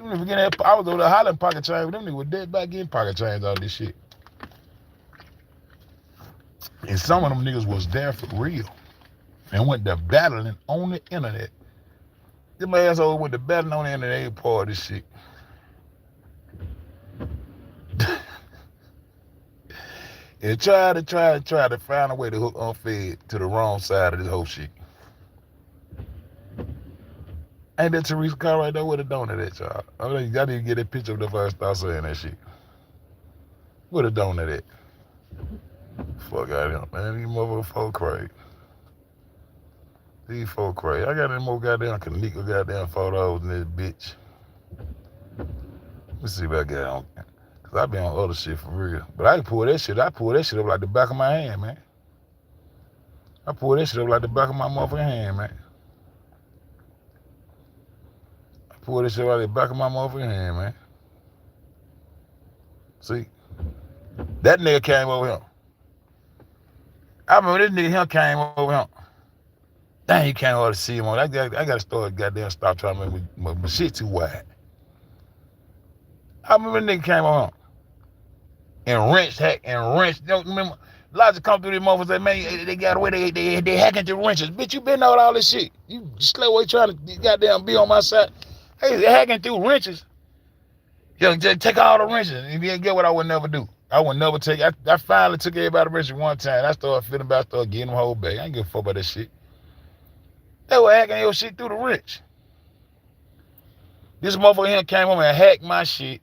I was over there hollering pocket change, but them niggas were dead back getting pocket change out of this shit. And some of them niggas was there for real. And went to battling on the internet. Them assholes went to battling on the internet, ain't part of this shit. And try to find a way to hook UNC FED to the wrong side of this whole shit. Ain't that Teresa car right there with a donut at, y'all? I didn't get that picture of the first start saying that shit. With a donut at. Fuck out of here, man. These motherfuckers folk crazy. These folk crazy. I got them more goddamn Kenneka goddamn photos in this bitch. Let's see if I get on. Cause I be on other shit for real. But I can pull that shit. I pull that shit up like the back of my hand, man. I pull that shit up like the back of my motherfucking hand, man. I pull that shit up like the back of my motherfucking hand, man. See? That nigga came over here. I remember this nigga here came over here. Dang, you can't hardly see him on. I got to stop trying to make my shit too wide. I remember nigga came on and wrenched. Don't remember? Logic come through these motherfuckers that, man, they got away, they hacking through wrenches. Bitch, you been out all this shit. You slow way trying to goddamn be on my side. Hey, they hacking through wrenches. Yo, just take all the wrenches. And you get what I would never do. I would never take. I finally took everybody wrenches one time. I started feeling bad. I started getting them whole bag. I ain't give a fuck about that shit. They were hacking your shit through the wrench. This motherfucker here came home and hacked my shit.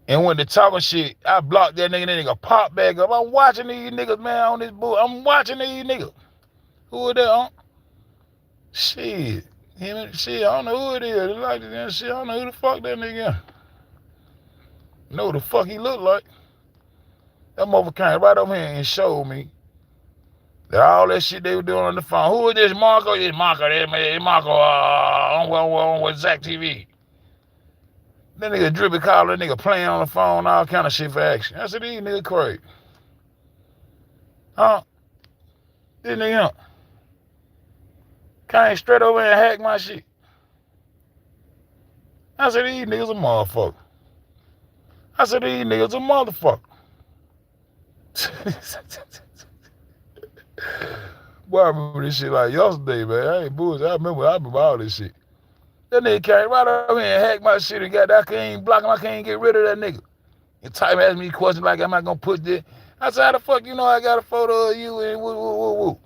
And when they talking shit, I blocked that nigga pop back up. I'm watching these niggas, man, on this board. I'm watching these niggas. Who are they on? Shit. Shit, I don't know who it is. Like that shit, I don't know who the fuck that nigga is. Know who the fuck he look like. That motherfucker came right over here and showed me that all that shit they were doing on the phone. Who is this Marco? This Marco, on Zach TV. That nigga drippy collar, that nigga playing on the phone, all kind of shit for action. I said, these niggas crazy. Huh? This nigga came straight over here and hacked my shit. I said, these niggas a motherfucker. I said, these niggas a motherfucker. Boy, I remember this shit like yesterday, man. I ain't bullshit. I remember all this shit. That nigga came right over here and hacked my shit and got that. I can't block him. I can't get rid of that nigga. And type asked me questions like, am I going to put this? I said, how the fuck you know I got a photo of you and woo.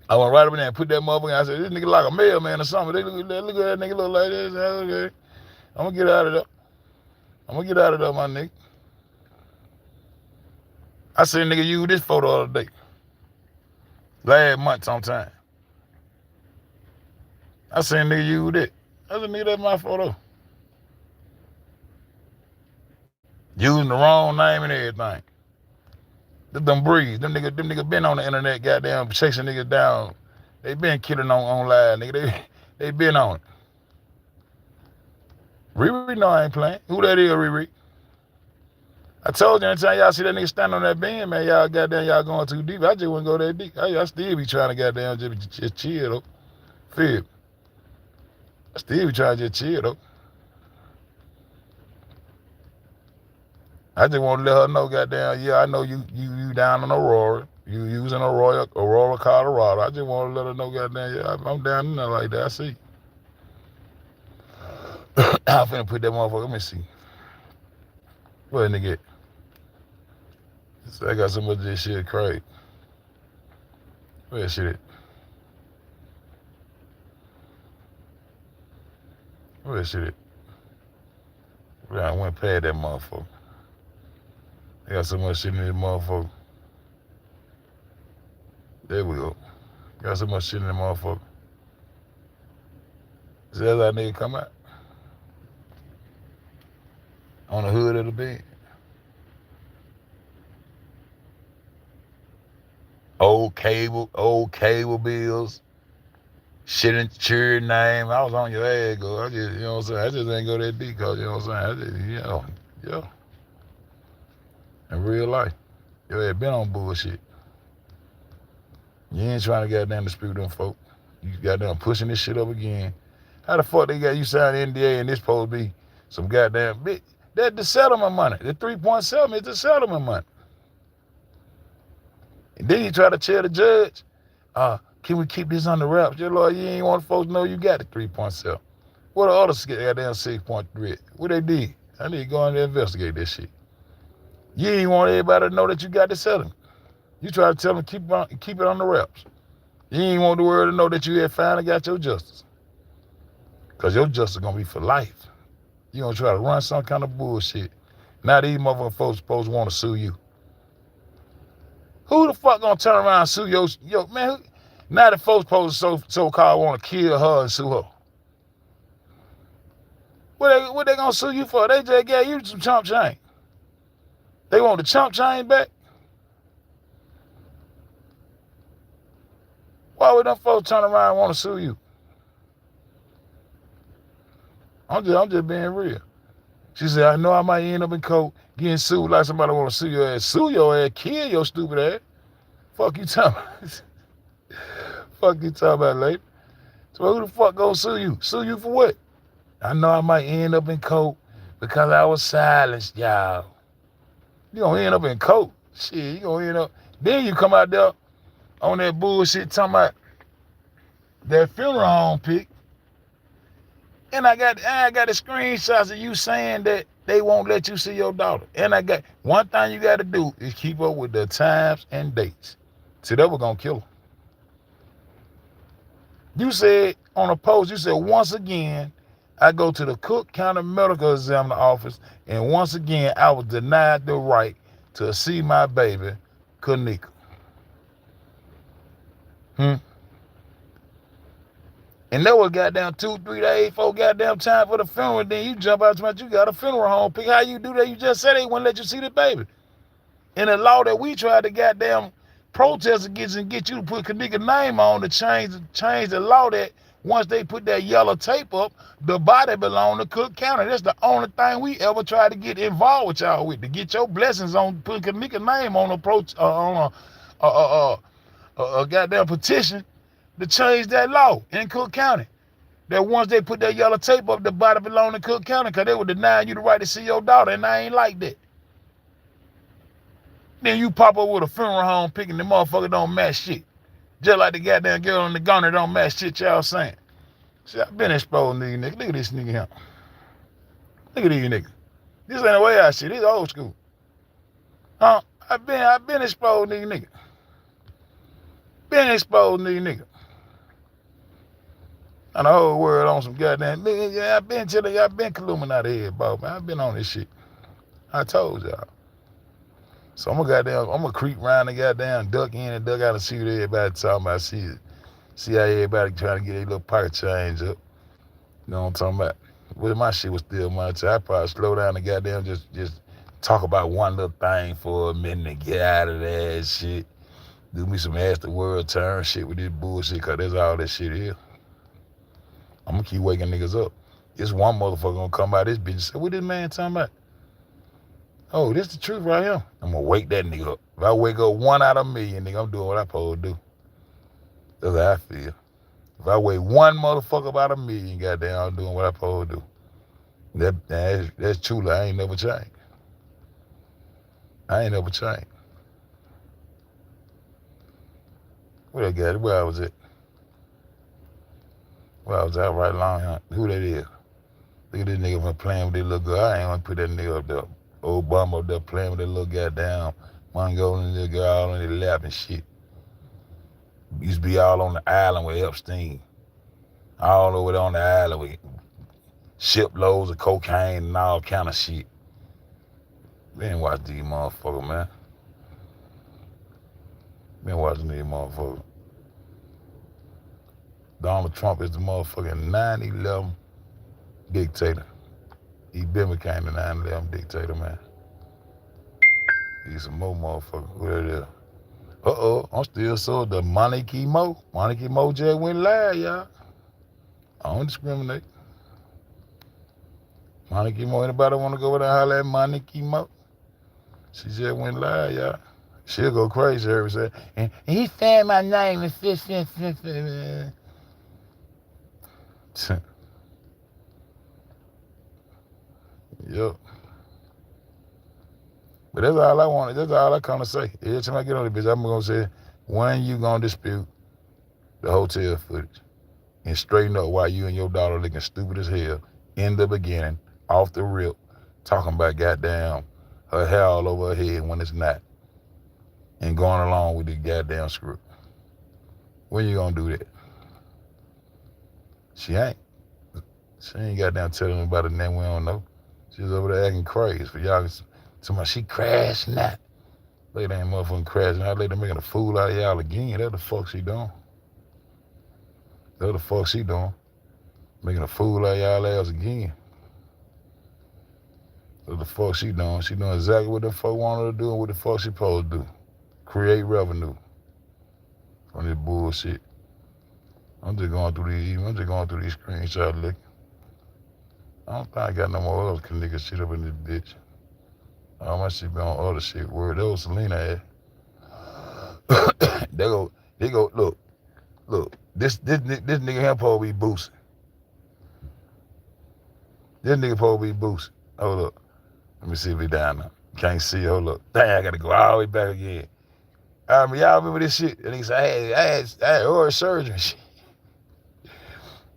I went right over there and put that motherfucker. I said, this nigga like a mailman or something. Look at that nigga look like this. Okay. I'm going to get out of there. My nigga. I said, nigga, use this photo the other day. Last month sometime. I said, nigga, use it. I said, nigga, that's my photo. Using the wrong name and everything. Them breeze. Them niggas been on the internet, goddamn, chasing niggas down. They been killing online, nigga. They been on it. Riri, no, I ain't playing. Who that is, Riri? I told you, anytime y'all see that nigga standing on that bend, man, y'all going too deep. I just wouldn't go that deep. I still be trying to goddamn just chill, though. Feel. I still be trying to just chill, though. I just want to let her know, goddamn, yeah, I know you down in Aurora. You using Aurora, Colorado. I just want to let her know, goddamn, yeah, I'm down in there like that. I see. I'm finna put that motherfucker, let me see. Where that nigga at? I got so much of this shit crazy. Where that shit at? Where that shit at? I went past that motherfucker. I got so much shit in this motherfucker. There we go. Got so much shit in that motherfucker. See, that's how nigga come out. On the hood of the bed. Old cable bills. Shit in your name. I was on your ass, girl. I just, you know what I'm saying? I just ain't go that deep, cause you know what I'm saying? Yeah. In real life. You ain't been on bullshit. You ain't trying to goddamn dispute them folk. You goddamn pushing this shit up again. How the fuck they got you signed NDA and this supposed to be some goddamn bitch? That's the settlement money. The 3.7 is the settlement money. And then you try to tell the judge, can we keep this under wraps? Your lawyer, you ain't want folks to know you got the 3.7. What the others goddamn 6.3? What they did? I need to go in there and investigate this shit. You ain't want everybody to know that you got the settlement. You try to tell them keep it on the wraps. You ain't want the world to know that you had finally got your justice. Because your justice is going to be for life. You going to try to run some kind of bullshit. Now these motherfucking folks supposed to want to sue you. Who the fuck going to turn around and sue yo man? Now the folks supposed to so-called want to kill her and sue her. What they going to sue you for? They just gave you some chump change. They want the chump change back? Why would them folks turn around and want to sue you? I'm just being real. She said, I know I might end up in court getting sued like somebody want to sue your ass. Sue your ass, kill your stupid ass. Fuck you talking about. Fuck you talking about, lady? So who the fuck gonna sue you? Sue you for what? I know I might end up in court because I was silenced, y'all. You gonna end up in court. Shit, you gonna end up. Then you come out there on that bullshit talking about that funeral home pic. And I got the screenshots of you saying that they won't let you see your daughter. And I got one thing you got to do is keep up with the times and dates. See, that was gonna kill her. You said on a post, you said, once again, I go to the Cook County Medical Examiner office, and once again, I was denied the right to see my baby, Kenneka. And that was goddamn 2-3 days, 4 goddamn time for the funeral. Then you jump out to you got a funeral home pick. How you do that? You just said they wouldn't let you see the baby. In the law that we tried to goddamn protest against and get you to put Kenneka's name on to change the law that once they put that yellow tape up, the body belonged to Cook County. That's the only thing we ever tried to get involved with y'all with, to get your blessings on putting Kenneka's name on a goddamn petition to change that law in Cook County. That once they put that yellow tape up, the body belonged to Cook County because they were denying you the right to see your daughter, and I ain't like that. Then you pop up with a funeral home picking the motherfucker don't match shit. Just like the goddamn girl in the gunner don't match shit y'all saying. See, I've been exposing these niggas. Look at this nigga here. Look at these niggas. This ain't the way I shit. This old school. Huh? I've been exposing these niggas. Been exposing these niggas. And the whole world on some goddamn nigga. Yeah, I've been Illuminati head, bro, man. I've been on this shit. I told y'all. So I'm gonna creep around the goddamn duck in and duck out and see what everybody talking about. See how everybody trying to get their little pocket change up. You know what I'm talking about? Well, my shit was still much. I'd probably slow down and goddamn just talk about one little thing for a minute and get out of that shit. Do me some ask the world turn shit with this bullshit, cause that's all that shit is. I'm gonna keep waking niggas up. This one motherfucker gonna come out this bitch and say, what this man talking about? Oh, this the truth right here. I'm gonna wake that nigga up. If I wake up 1 out of a million, nigga, I'm doing what I'm supposed to do. That's how I feel. If I wake one motherfucker out of a million, goddamn, I'm doing what I'm supposed to do. That's truly, I ain't never changed. I ain't never changed. Where I got it? Where I was at? Where I was at right along here. Who that is? Look at this nigga from playing with this little girl. I ain't gonna put that nigga up there. Obama up there playing with that little goddamn Mongolian little girl all on his lap and shit. Used to be all on the island with Epstein. All over there on the island with shiploads of cocaine and all kind of shit. Been watching these motherfuckers, man. Been watching these motherfuckers. Donald Trump is the motherfucking 9/11 dictator. He been became the 9/11 dictator, man. He's some more motherfucker. Who that is? I'm still so the Monarchy Mo. Monarchy Mo just went live, y'all. I don't discriminate. Monarchy Mo, anybody want to go over there and holler at Monarchy Mo? She just went live, y'all. She'll go crazy every day. And he said my name is Yep. But that's all I wanted. That's all I come to say. Every time I get on the bitch, I'm going to say, when you going to dispute the hotel footage and straighten up why you and your daughter looking stupid as hell in the beginning, off the rip, talking about goddamn her hair all over her head when it's not, and going along with the goddamn script. When you going to do that? She ain't. She ain't goddamn telling me about it, and then we don't know. She's over there acting crazy for y'all. Somebody, she crashed not. Lady ain't motherfucking crashing out. Lady making a fool out of y'all again. That's the fuck she doing. That's the fuck she doing. Making a fool out of y'all ass again. That's the fuck she doing. She doing exactly what the fuck want her to do and what the fuck she supposed to do. Create revenue from this bullshit. I'm just going through these screenshots looking. I don't think I got no more other Kenneka shit up in this bitch. All my shit be on other shit. Word, that was Selena ass. They go, look, Look, this nigga here supposed to be boosting. This nigga supposed to be boosting. Hold up. Let me see if he down there. Can't see. Hold up. Dang, I gotta go all the way back again. I mean, y'all remember this shit? And he said, I had oral surgery and shit.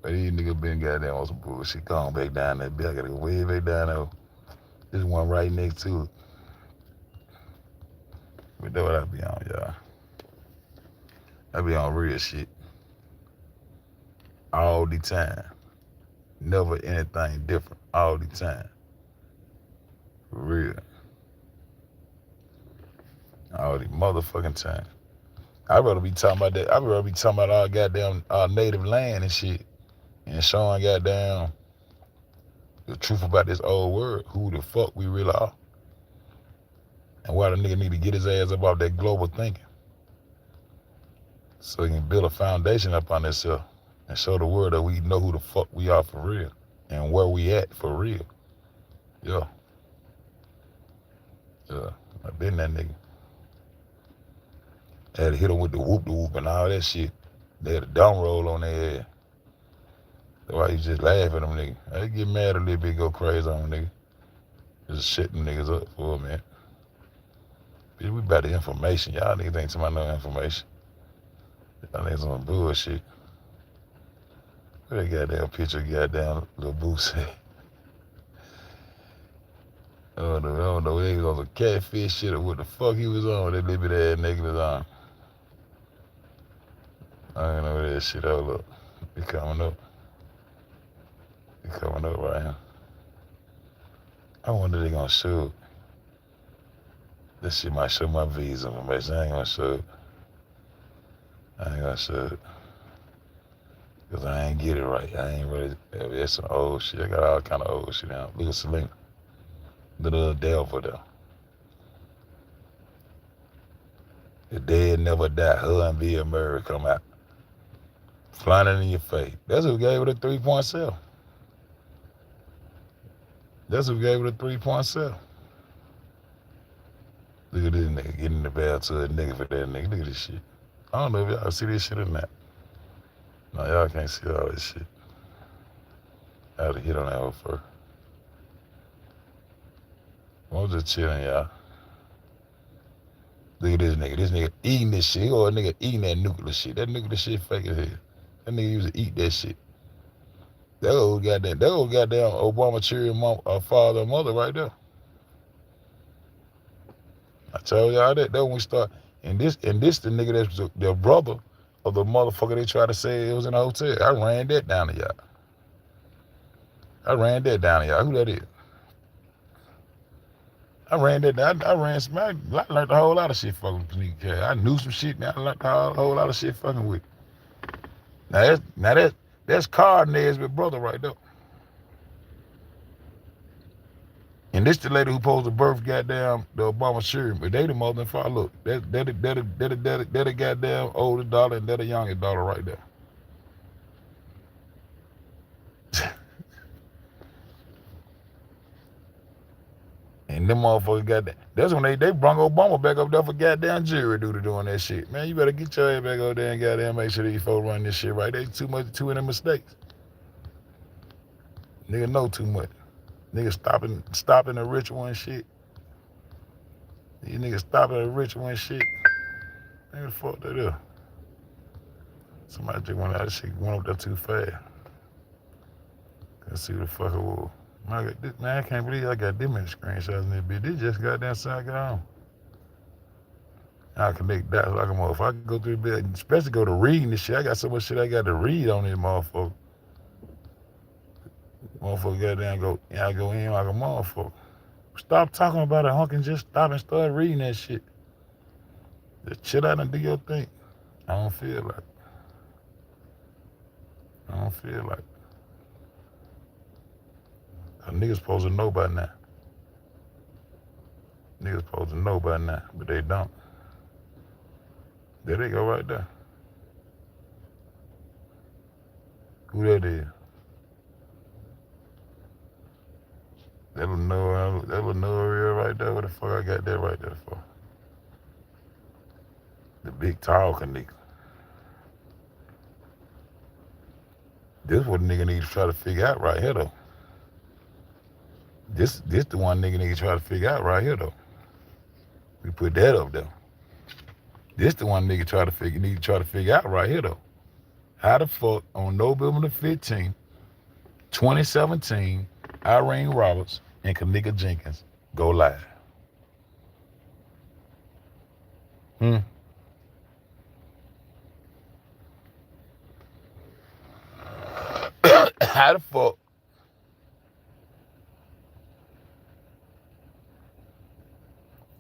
But these niggas been goddamn on some bullshit. Go on back down there, bitch. I gotta go way back down there. This one right next to it. But that's what I be on, y'all. I be on real shit. All the time. Never anything different. All the time. For real. All the motherfucking time. I'd rather be talking about that. I'd rather be talking about our goddamn native land and shit. And showing goddamn the truth about this old world. Who the fuck we really are. And why the nigga need to get his ass up off that global thinking. So he can build a foundation up on himself. And show the world that we know who the fuck we are for real. And where we at for real. Yeah. Yeah. I been that nigga. They had to hit them with the whoop and all that shit. They had a dumb roll on their ass. That's why you just laugh at them niggas. They get mad a little bit, go crazy on them niggas. Just shit them niggas up for a minute. Bitch, we about the information. Y'all niggas ain't talking about no information. Y'all niggas on bullshit. Where that goddamn picture goddamn little boo say? I don't know. He was on some catfish shit or what the fuck he was on. That little bit ass nigga was on. I don't know that shit. Hold up. He coming up. He coming up right here. I wonder if they gonna show it. This shit might show my visa information. I ain't gonna show it. I ain't gonna show it. Cause I ain't get it right. I ain't really, that's some old shit. I got all kind of old shit now. Look at Selena. The little devil there. The dead never die. Her and Bill Murray come out. Flying it in your face. That's who gave it a 3.7. That's who gave it a 3.7. Look at this nigga getting in the bed to a nigga for that nigga. Look at this shit. I don't know if y'all see this shit or not. No, y'all can't see all this shit. I had to hit on that one first. I'm just chilling, y'all. Look at this nigga. This nigga eating this shit. Or a nigga eating that nuclear shit. That nuclear shit fake as hell. That nigga used to eat that shit. That old goddamn Obama cheering father and mother right there. I told y'all that. That when we start. And this the nigga that's the brother of the motherfucker they tried to say it was in a hotel. I ran that down to y'all. Who that is? I ran that down. I learned a whole lot of shit fucking with Kenneka. I knew some shit. Now I learned a whole lot of shit fucking with. That's Cardinals with brother right there. And this the lady who supposed to birth goddamn the Obama cheering, but they the mother and father. Look, that the goddamn older daughter and that the younger daughter right there. And them motherfuckers got that. That's when they brung Obama back up there for goddamn jury duty doing that shit. Man, you better get your ass back up there and goddamn make sure these folks run this shit right. They too many mistakes. Nigga know too much. Niggas stopping the ritual and shit. These niggas stopping the ritual and shit. Nigga, the fuck that is. Somebody just went out of shit, went up there too fast. Let's see what the fuck it was. Man, I can't believe I got them many screenshots in this bitch. This just goddamn sound got on. I connect dots like a motherfucker. I can go through the bed, especially go to reading this shit. I got so much shit I got to read on this motherfucker. Motherfucker goddamn go in like a motherfucker. Stop talking about it, hunk, and just stop and start reading that shit. Just chill out and do your thing. I don't feel like it. Niggas supposed to know by now. But they don't. There they go right there. Who that is? That little Noah right there. What the fuck I got that right there for? The big tall Kenneka. This what a nigga need to try to figure out right here, though. This the one nigga need to try to figure out right here, though. We put that up there. This the one nigga need to try to figure out right here, though. How the fuck on November the 15th, 2017, Irene Roberts and Kenneka Jenkins go live? How the fuck?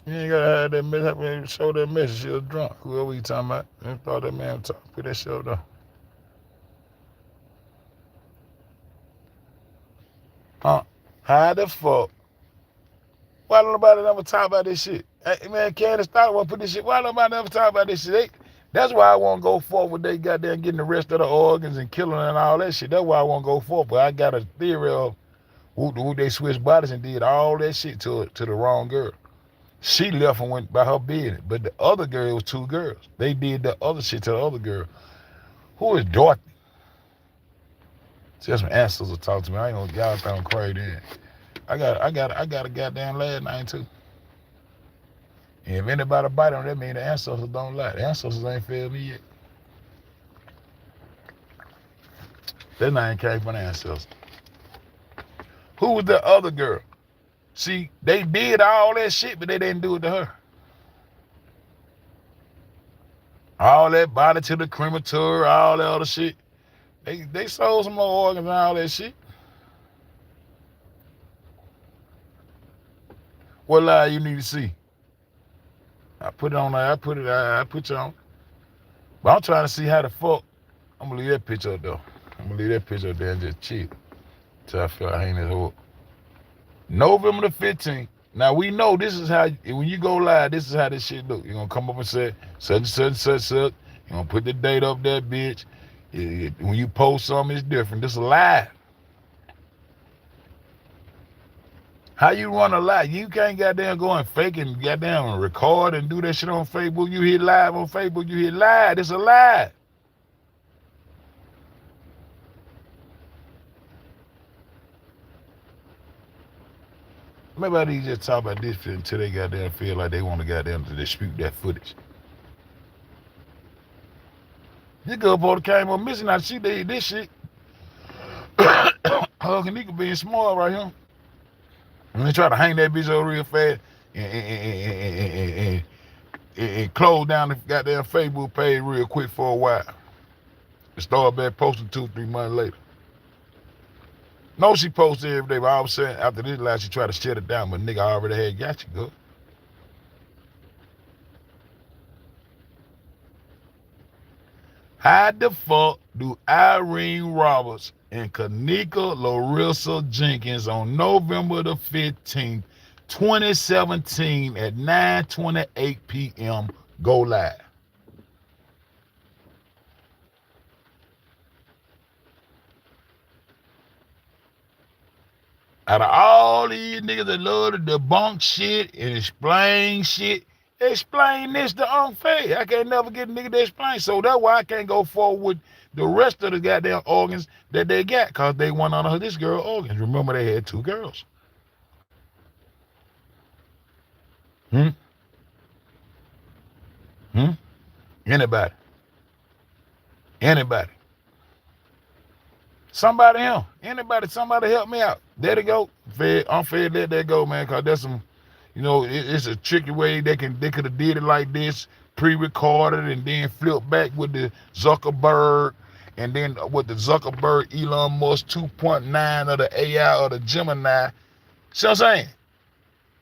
You ain't gotta have that message, show that message. She was drunk. Whoever you talking about. I thought that man was talking. Put that shit up there. Huh? How the fuck? Why don't nobody ever talk about this shit? Hey, man, Candace Starr want to put this shit. Why don't nobody ever talk about this shit? That's why I want to go forward with they goddamn getting the rest of the organs and killing and all that shit. That's why I want to go forward. But I got a theory of who they switched bodies and did all that shit to the wrong girl. She left and went by her business. But the other girl was two girls. They did the other shit to the other girl. Who is Dorothy? See, that's some answers to talk to me. I ain't gonna, y'all think I'm crazy. I got a goddamn last name too. And if anybody bite on that, mean the ancestors don't lie. The ancestors ain't failed me yet. That name came from the ancestors. Who was the other girl? See, they did all that shit, but they didn't do it to her. All that body to the crematory, all that other shit. They sold some more organs and all that shit. What lie you need to see? I put it on there. I put you on. But I'm trying to see how the fuck. I'm gonna leave that picture up though. I'm gonna leave that picture up there and just chill. Till I feel I hang this whole. November the 15th. Now we know this is how, when you go live, this is how this shit look. You're gonna come up and say, such. You're gonna put the date up there, bitch. When you post something, it's different. This is live. How you run a live? You can't goddamn go and fake and goddamn record and do that shit on Facebook. You hit live on Facebook, you hit live. It's a live. Maybe I need to just talk about this until they goddamn feel like they want to goddamn to dispute that footage. This girl probably came up missing. Now she did this shit. Kenneka being smart right here. And they try to hang that bitch over real fast and close down the goddamn Facebook page real quick for a while. And start back posting 2-3 months later. No, she posted every day, but all of a sudden, after this live, she tried to shut it down, but nigga already had got you, girl. How the fuck do Irene Roberts and Kenneka Larissa Jenkins on November the 15th, 2017 at 9:28 p.m. go live? Out of all these niggas that love to debunk shit and explain shit, explain this to UNC FED. I can't never get a nigga to explain. So that's why I can't go forward with the rest of the goddamn organs that they got, because they went under this girl organs. Remember, they had 2 girls. Anybody? Somebody help. Somebody help me out. There they go. UNC FED, let that go, man, because that's some, you know, it's a tricky way they could have did it like this, pre-recorded and then flip back with the Zuckerberg, and then with the Zuckerberg Elon Musk 2.9 of the AI or the Gemini. See what I'm saying?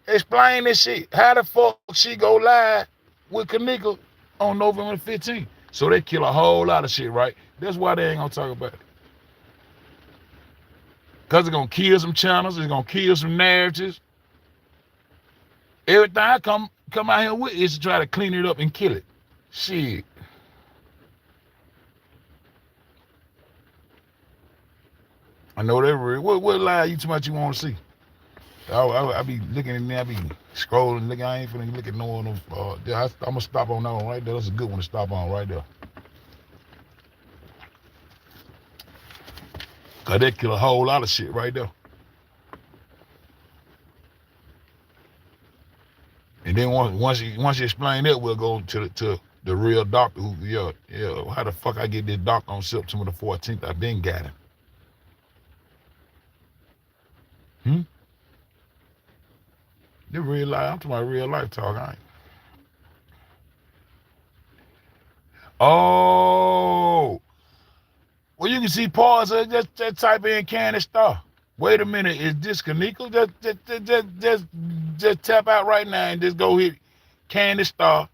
Explain this shit. How the fuck she go live with Kenneka on November 15th? So they kill a whole lot of shit, right? That's why they ain't gonna talk about it. Because it's gonna kill some channels, it's gonna kill some narratives. Everything I come out here with is to try to clean it up and kill it. Shit. I know that real. What lie you too much you want to see? I be looking in there, I be scrolling, looking. I ain't finna look at no one. I'm gonna stop on that one right there. That's a good one to stop on right there. Cause that kill a whole lot of shit right there. And then once you explain that, we'll go to the real doctor who, how the fuck I get this doctor on September the 14th? I been got him. This real life, I'm talking about real life talk, I ain't. Oh, well, you can see pause. Just type in Kenneka. Wait a minute, is this Kenneka? Just tap out right now and just go hit Kenneka.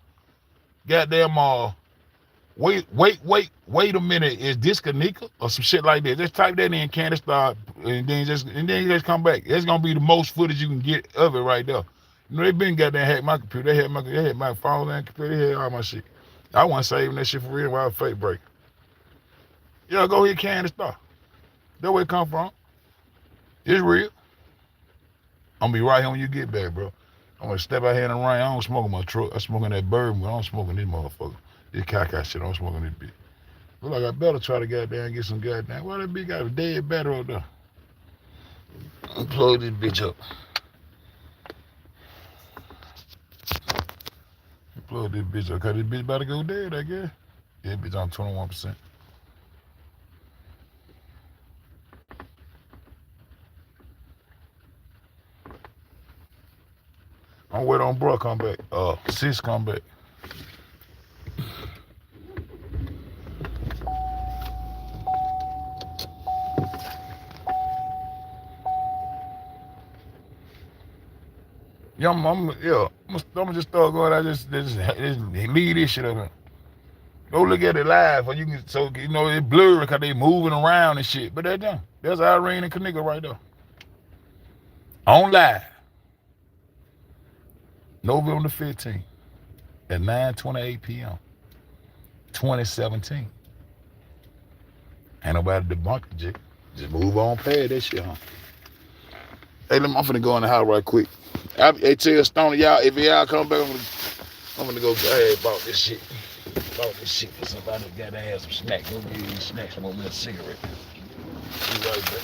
Goddamn, wait a minute, is this Kenneka or some shit like that? Just type that in Kenneka and then just come back. It's gonna be the most footage you can get of it right there. You know, they been goddamn hacked my computer. They had my phone and computer. They had all my shit. I wasn't saving that shit for real while I was fake break. Yeah, go hit Kenneka. That's where it come from. It's real. I'm gonna be right here when you get back, bro. I'm gonna step out here in the rain. I don't smoke in my truck. I smoke in that bourbon, but I don't smoke in this motherfucker. This caca shit, I don't smoke in this bitch. Look like I better try to goddamn get some goddamn. Why that bitch got a dead battery up there? Plug this bitch up. Plug this bitch up, cause this bitch about to go dead, I guess. Yeah, bitch on 21%. I'm waiting on bro come back. Sis come back. Yeah, I'm gonna just start going out, just leave this shit up here. Go look at it live, or you can, so you know it's blurry because they moving around and shit. But that's done. That's Irene and Kenneka right there. On live. November the 15th at 9:28 p.m. 2017. Ain't nobody debunking it. Just move on past that shit, huh? Hey, I'm finna go in the house right quick. Hey, tell Stoner, y'all, if y'all come back, I'm gonna go ahead about this shit. About this shit for somebody gotta have some snacks. Go get these snacks, smoke me a cigarette. Be right back.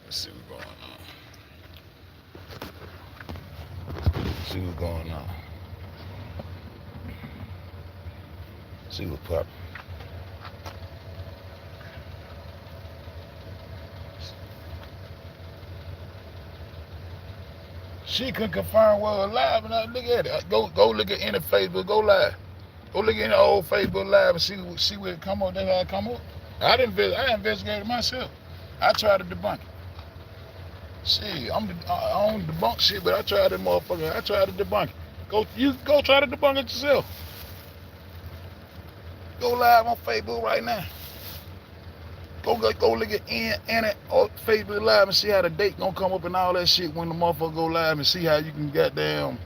Let's see what's going on. See what's going on. See what poppin'. She couldn't confirm well live, and I look at it. Go look at any Facebook, go live. Go look at any old Facebook live and see where it come up. That's how it come up. I investigated myself. I tried to debunk it. Shit, I don't debunk shit, but I tried to motherfucker. I tried to debunk it. You go try to debunk it yourself. Go live on Facebook right now. Go look at any Facebook live and see how the date gonna come up and all that shit when the motherfucker go live and see how you can goddamn.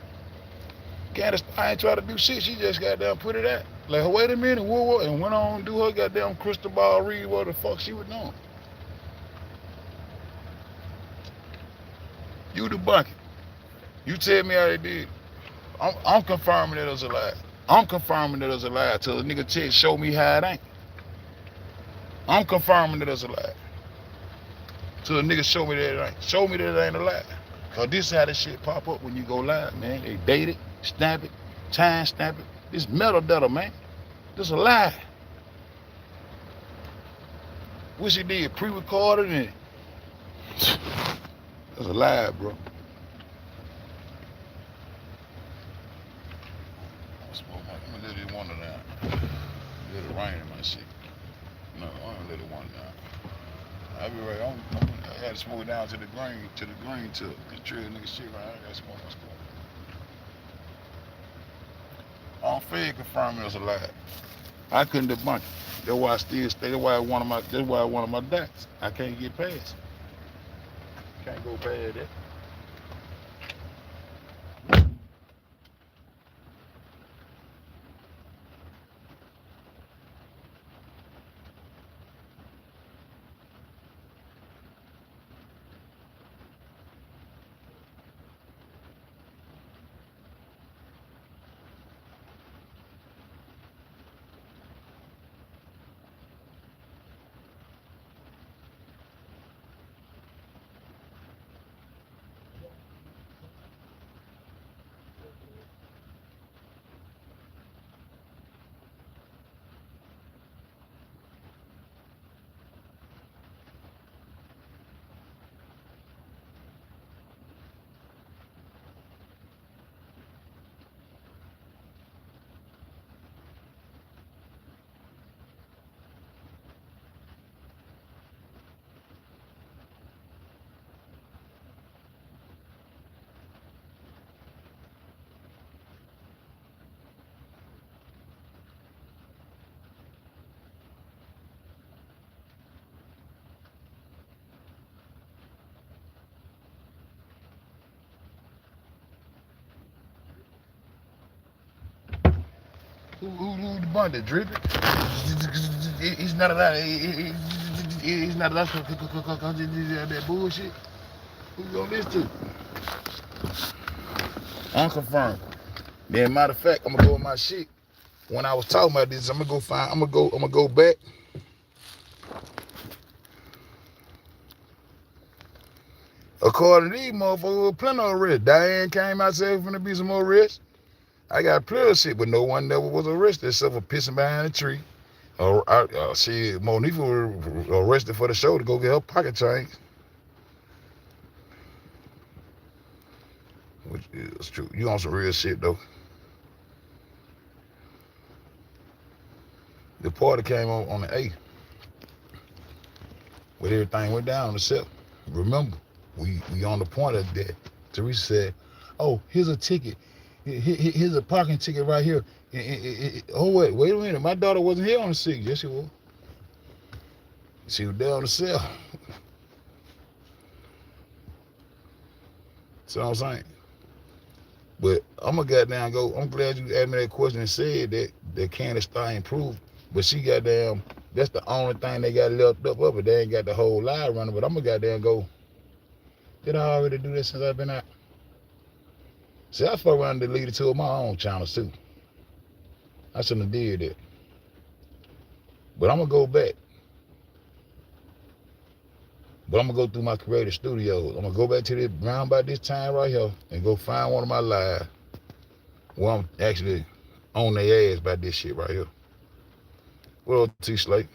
Candace, I ain't try to do shit. She just goddamn put it out. Like, wait a minute, whoa, and went on and do her goddamn crystal ball read what the fuck she was doing. You debunk it. You tell me how they did. I'm confirming that it was a lie. I'm confirming that it was a lie till the nigga check show me how it ain't. I'm confirming that it's a lie. Till the nigga show me that it ain't. Show me that it ain't a lie. Cause this is how this shit pop up when you go live, man. They date it, stamp it, time stamp it. This metal data, man. This a lie. Wish he did pre-recorded and that's a lie, bro. I'm gonna let it wander down. Let it rain in my shit. No, I don't let it wander down. I be right. I had to smoke it down to the green tip. The trail nigga shit right. I gotta smoke my stuff. On FED confirming it was a lie. I couldn't debunk it. That's why I still stay. That's why one of my dots. I can't get past. Can't go past that. Who debunked it, Drippy? He's not allowed. He's not allowed that bullshit. Who you gonna listen to? Unconfirmed. Then matter of fact, I'm gonna go with my shit. When I was talking about this, I'm gonna go back. According to these motherfuckers, plenty of arrests. Diane came out saying finna be some more arrests. I got plenty of shit, but no one never was arrested except for pissing behind a tree. Shit, Monique was arrested for the show to go get her pocket change. Which is true. You on some real shit, though. The party came on the 8th. When everything went down on the 7th. Remember, we on the point of that. Teresa said, oh, here's a ticket. Here's a parking ticket right here. Oh, wait a minute. My daughter wasn't here on the 6th. Yes, she was. She was there on the 7th. That's what I'm saying. But I'm going to goddamn go. I'm glad you asked me that question and said that Candace thing proved. But she goddamn, that's the only thing they got left up of it. They ain't got the whole lie running. But I'm going to goddamn go. Did I already do this since I've been out? See, I fuck around and deleted two of my own channels too. I shouldn't have did that. But I'm gonna go back. But I'm gonna go through my creative studios. I'm gonna go back to this round about this time right here and go find one of my lives where I'm actually on their ass about this shit right here. Well, T Slate.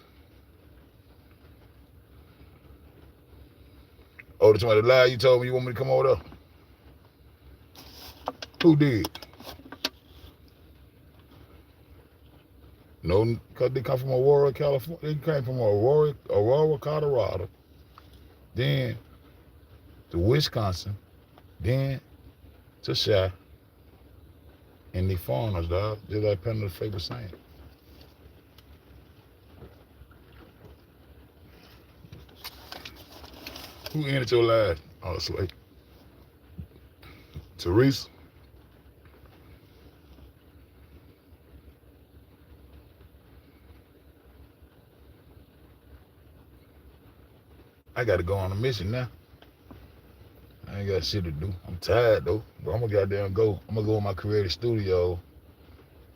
Oh, the somebody lied, you told me you want me to come over there. Who did? No, because they come from Aurora, California. They came from Aurora, Colorado. Then to Wisconsin. Then to Shy. And they foreigners, dog. Just like Penn the Fake was saying. Who ended your life? Oh, Slate. Teresa. I gotta go on a mission now. I ain't got shit to do. I'm tired though, but I'm gonna goddamn go. I'm gonna go in my creative studio.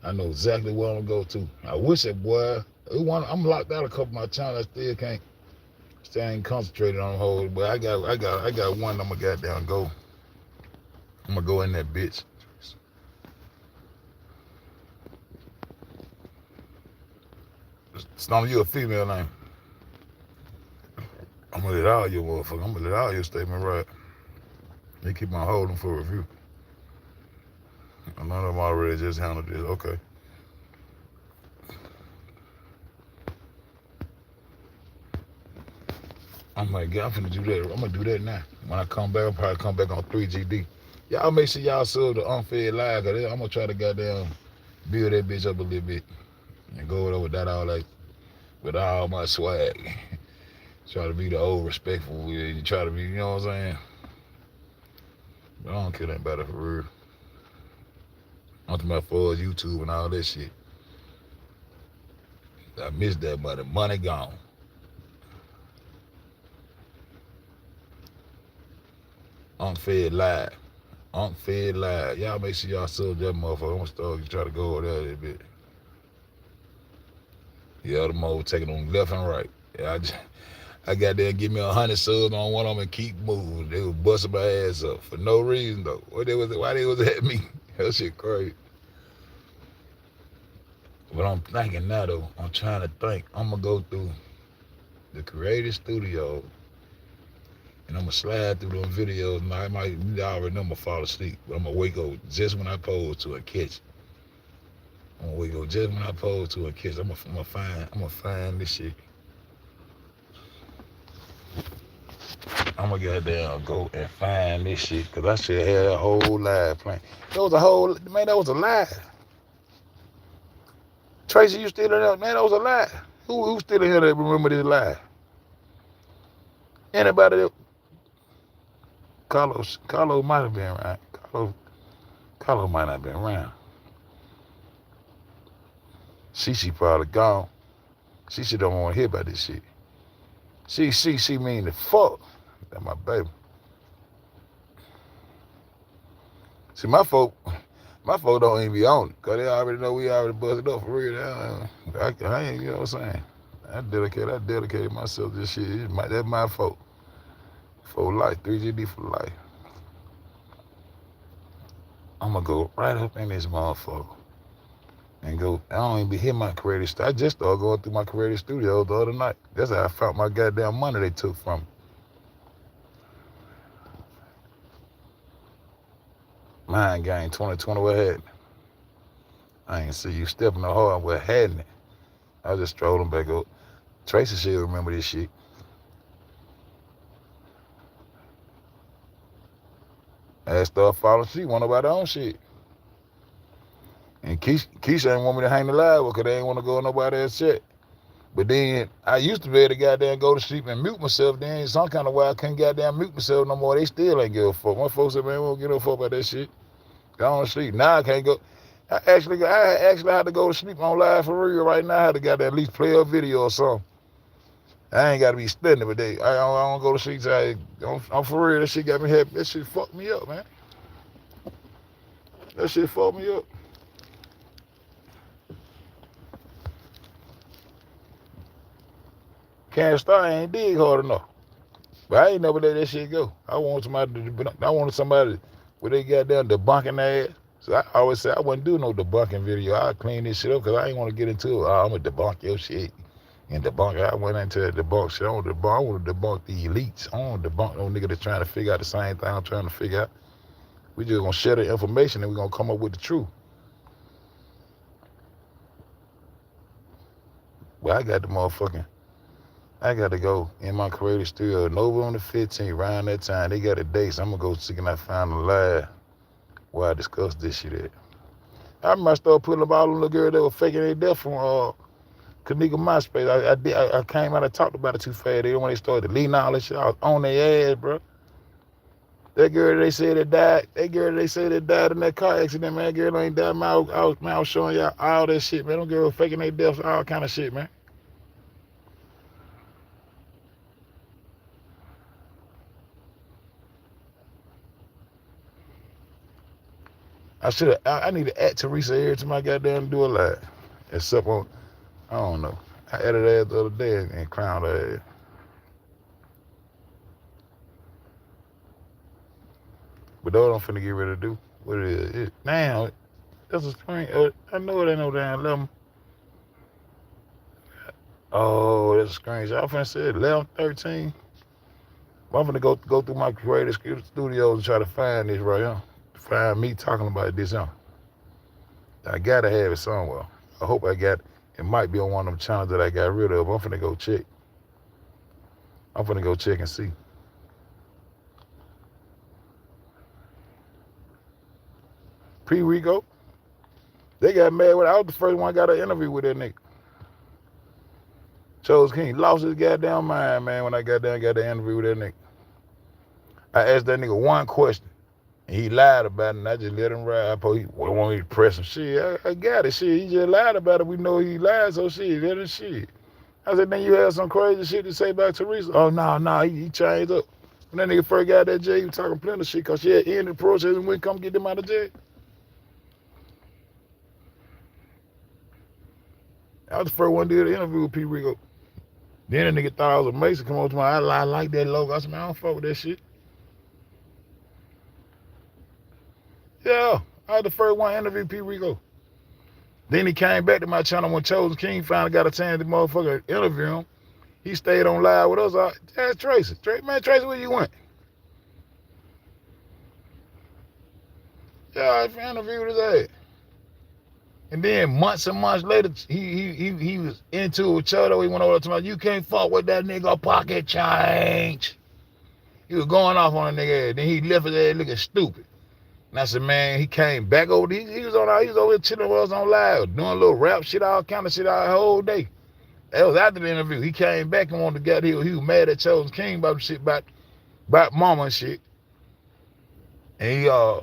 I know exactly where I'm gonna go to. I wish that boy. I'm locked out a couple of my channels. I still ain't concentrated on the whole. But I got one. I'm gonna goddamn go. I'm gonna go in that bitch. Storm, you a female name. I'm gonna let all your motherfuckers. I'm gonna let all your statement right. They keep on holding for review. None of them already just handled this. Okay. I'm finna do that. I'm gonna do that now. When I come back, I'll probably come back on 3GD. Y'all make sure y'all sub the Unfed Live, cause I'm gonna try to goddamn build that bitch up a little bit and go over with all my swag. Try to be the old respectful with it. You try to be, you know what I'm saying? But I don't care nothing about it for real. I'm talking about for YouTube and all that shit. I miss that money. Money gone. Unfed Live. Unfed Live. Y'all make sure y'all sub that motherfucker. I'm gonna start try to go over there a little bit. Yeah, the mode taking on left and right. Yeah, I got there and give me 100 subs on one of them and keep moving. They was busting my ass up for no reason though. Why they was at me? That shit crazy. But I'm thinking now though, I'm trying to think. I'm gonna go through the creative studio and I'm gonna slide through them videos and you already know I'm gonna fall asleep. But I'm gonna wake up just when I pose to and catch. I'm gonna wake up just when I pose to and catch. I'm gonna find this shit. I'm gonna goddamn go and find this shit, cause I should have a whole live plan. That was a lie. Tracy, you still in there? Man, that was a lie. Who still in here that remember this lie? Anybody that Carlos might have been around. Carlos might not have been around. She probably gone. She don't want to hear about this shit. She mean the fuck. That's my baby. See, my folk don't even be on it, cause they already know we already busted up for real. I ain't, you know what I'm saying? I dedicated myself to this shit. That's my fault. For life, 3GD for life. I'm gonna go right up in this motherfucker and go. I don't even be hitting my creative studio. I just started going through my creative studio the other night. That's how I found my goddamn money they took from me. Mind game 2020, what happened? I ain't see you stepping the hard, what happened? I was just strolling back up. Tracy should remember this shit. I started following, she want about her own shit. And Keisha ain't want me to hang the live because they ain't want to go nobody else's shit. But then I used to be able to goddamn go to sleep and mute myself. Then some kind of way I couldn't goddamn mute myself no more. They still ain't give a fuck. My folks said, man, we don't give no fuck about that shit. Go on to sleep. Now I can't go. I actually had to go to sleep on live for real right now. I had to goddamn at least play a video or something. I ain't got to be studying every day. I don't go to sleep. I'm for real. That shit got me happy. That shit fucked me up, man. That shit fucked me up. Can't start, ain't dig hard enough. But I ain't never let that shit go. I wanted somebody where they got down debunking ass. So I always say I wouldn't do no debunking video. I'd clean this shit up because I ain't want to get into it. Oh, I'm going to debunk your shit. And debunk, I went into the debunk shit. I want to debunk the elites. I don't want to debunk no nigga that's trying to figure out the same thing I'm trying to figure out. We just going to share the information and we're going to come up with the truth. But I got to go in my creative studio November the 15th, around that time. They got a date, so I'm going to go see can I find a live where I discuss this shit at. I remember I started putting up all them little girls that were faking their death from Kenneka MySpace. I came out and talked about it too fast. When they started deleting all that shit, I was on their ass, bro. That girl they said that died in that car accident, man. That girl ain't died, man. I was showing y'all all that shit, man. Them girls faking their deaths, all kind of shit, man. I need to add Teresa every time I got down to do a live. Except on, I don't know. I added her the other day and crowned her ass. But that's what I'm finna get ready to do. What it is? Now, that's a screen. I know it ain't no damn 11. Oh, that's a screenshot. I'm finna say 11, 13. I'm finna go through my creative studios and try to find this right here. Find me talking about this here. I gotta have it somewhere. I hope I got it. It might be on one of them channels that I got rid of. I'm finna go check. I'm finna go check and see. P-Rico, they got mad when I was the first one got an interview with that nigga. Chose King lost his goddamn mind, man, when I got down and got the interview with that nigga. I asked that nigga one question, and he lied about it, and I just let him ride. He want me to press him. Shit, I got it. Shit, he just lied about it. We know he lied, so shit, that is shit. I said, then you had some crazy shit to say about Teresa. Oh, no, he changed up. When that nigga first got out of that jail, he was talking plenty of shit because she had ended the process and wouldn't come get them out of jail. I was the first one to do the interview with P-Rico. Then that nigga thought I was a Mason. Come over to my, I like that logo. I said, man, I don't fuck with that shit. Yeah, I was the first one to interview P-Rico. Then he came back to my channel when Chosen King finally got a chance to motherfucker interview him. He stayed on live with us. That's Tracy. Tracy, where you went? Yeah, I interviewed his ass. And then months and months later, he was into a Chodo. He went over to me, you can't fuck with that nigga pocket change. He was going off on a nigga ass. Then he left his ass looking stupid. And I said, man, he came back over. He was over here chilling with us on live, doing a little rap shit, all kind of shit all the whole day. That was after the interview. He came back and wanted to get here. He was mad at Chosen King about shit about mama and shit. And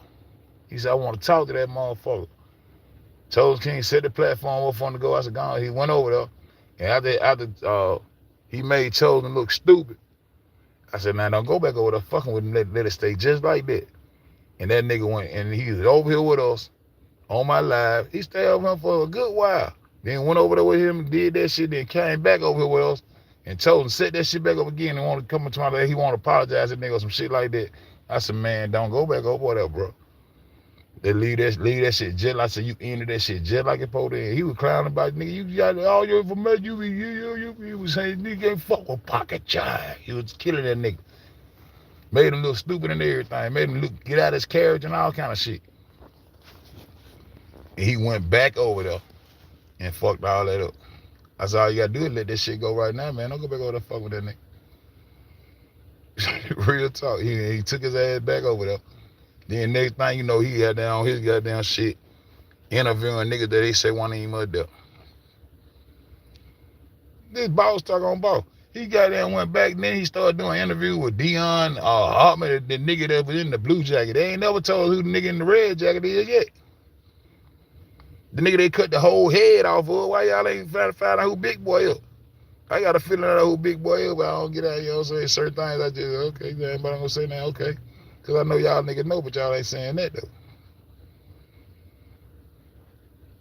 he said, I want to talk to that motherfucker. Chosen King set the platform up for him to go. I said, go on. He went over there. And after he made Chosen look stupid, I said, now don't go back over there fucking with him. Let it stay just like that. And that nigga went, and he was over here with us on my live. He stayed over here for a good while. Then went over there with him, did that shit, then came back over here with us and Chosen set that shit back up again and wanted to come to my live. He wanted to apologize to nigga or some shit like that. I said, man, don't go back over there, bro. They leave that shit just like, I said, you ended that shit just like it supposed to. He was clowning about, nigga, you got all your information, you was saying, nigga ain't fuck with pocket child. He was killing that nigga. Made him look stupid and everything. Made him get out of his carriage and all kind of shit. And he went back over there and fucked all that up. I said, all you gotta do is let that shit go right now, man. Don't go back over there fuck with that nigga. Real talk. He took his ass back over there. Then next thing you know, he got down his goddamn shit, interviewing niggas that they say want to even up there. This boss talk on boss. He got there and went back, and then he started doing interviews with Dion Hartman, the nigga that was in the blue jacket. They ain't never told who the nigga in the red jacket is yet. The nigga they cut the whole head off of. Why y'all ain't trying to find out who Big Boy is? I got a feeling out who Big Boy is, but I don't get out, you know what I'm saying? Certain things I just, okay, but I'm gonna say now, okay. Because I know y'all niggas know, but y'all ain't saying that, though.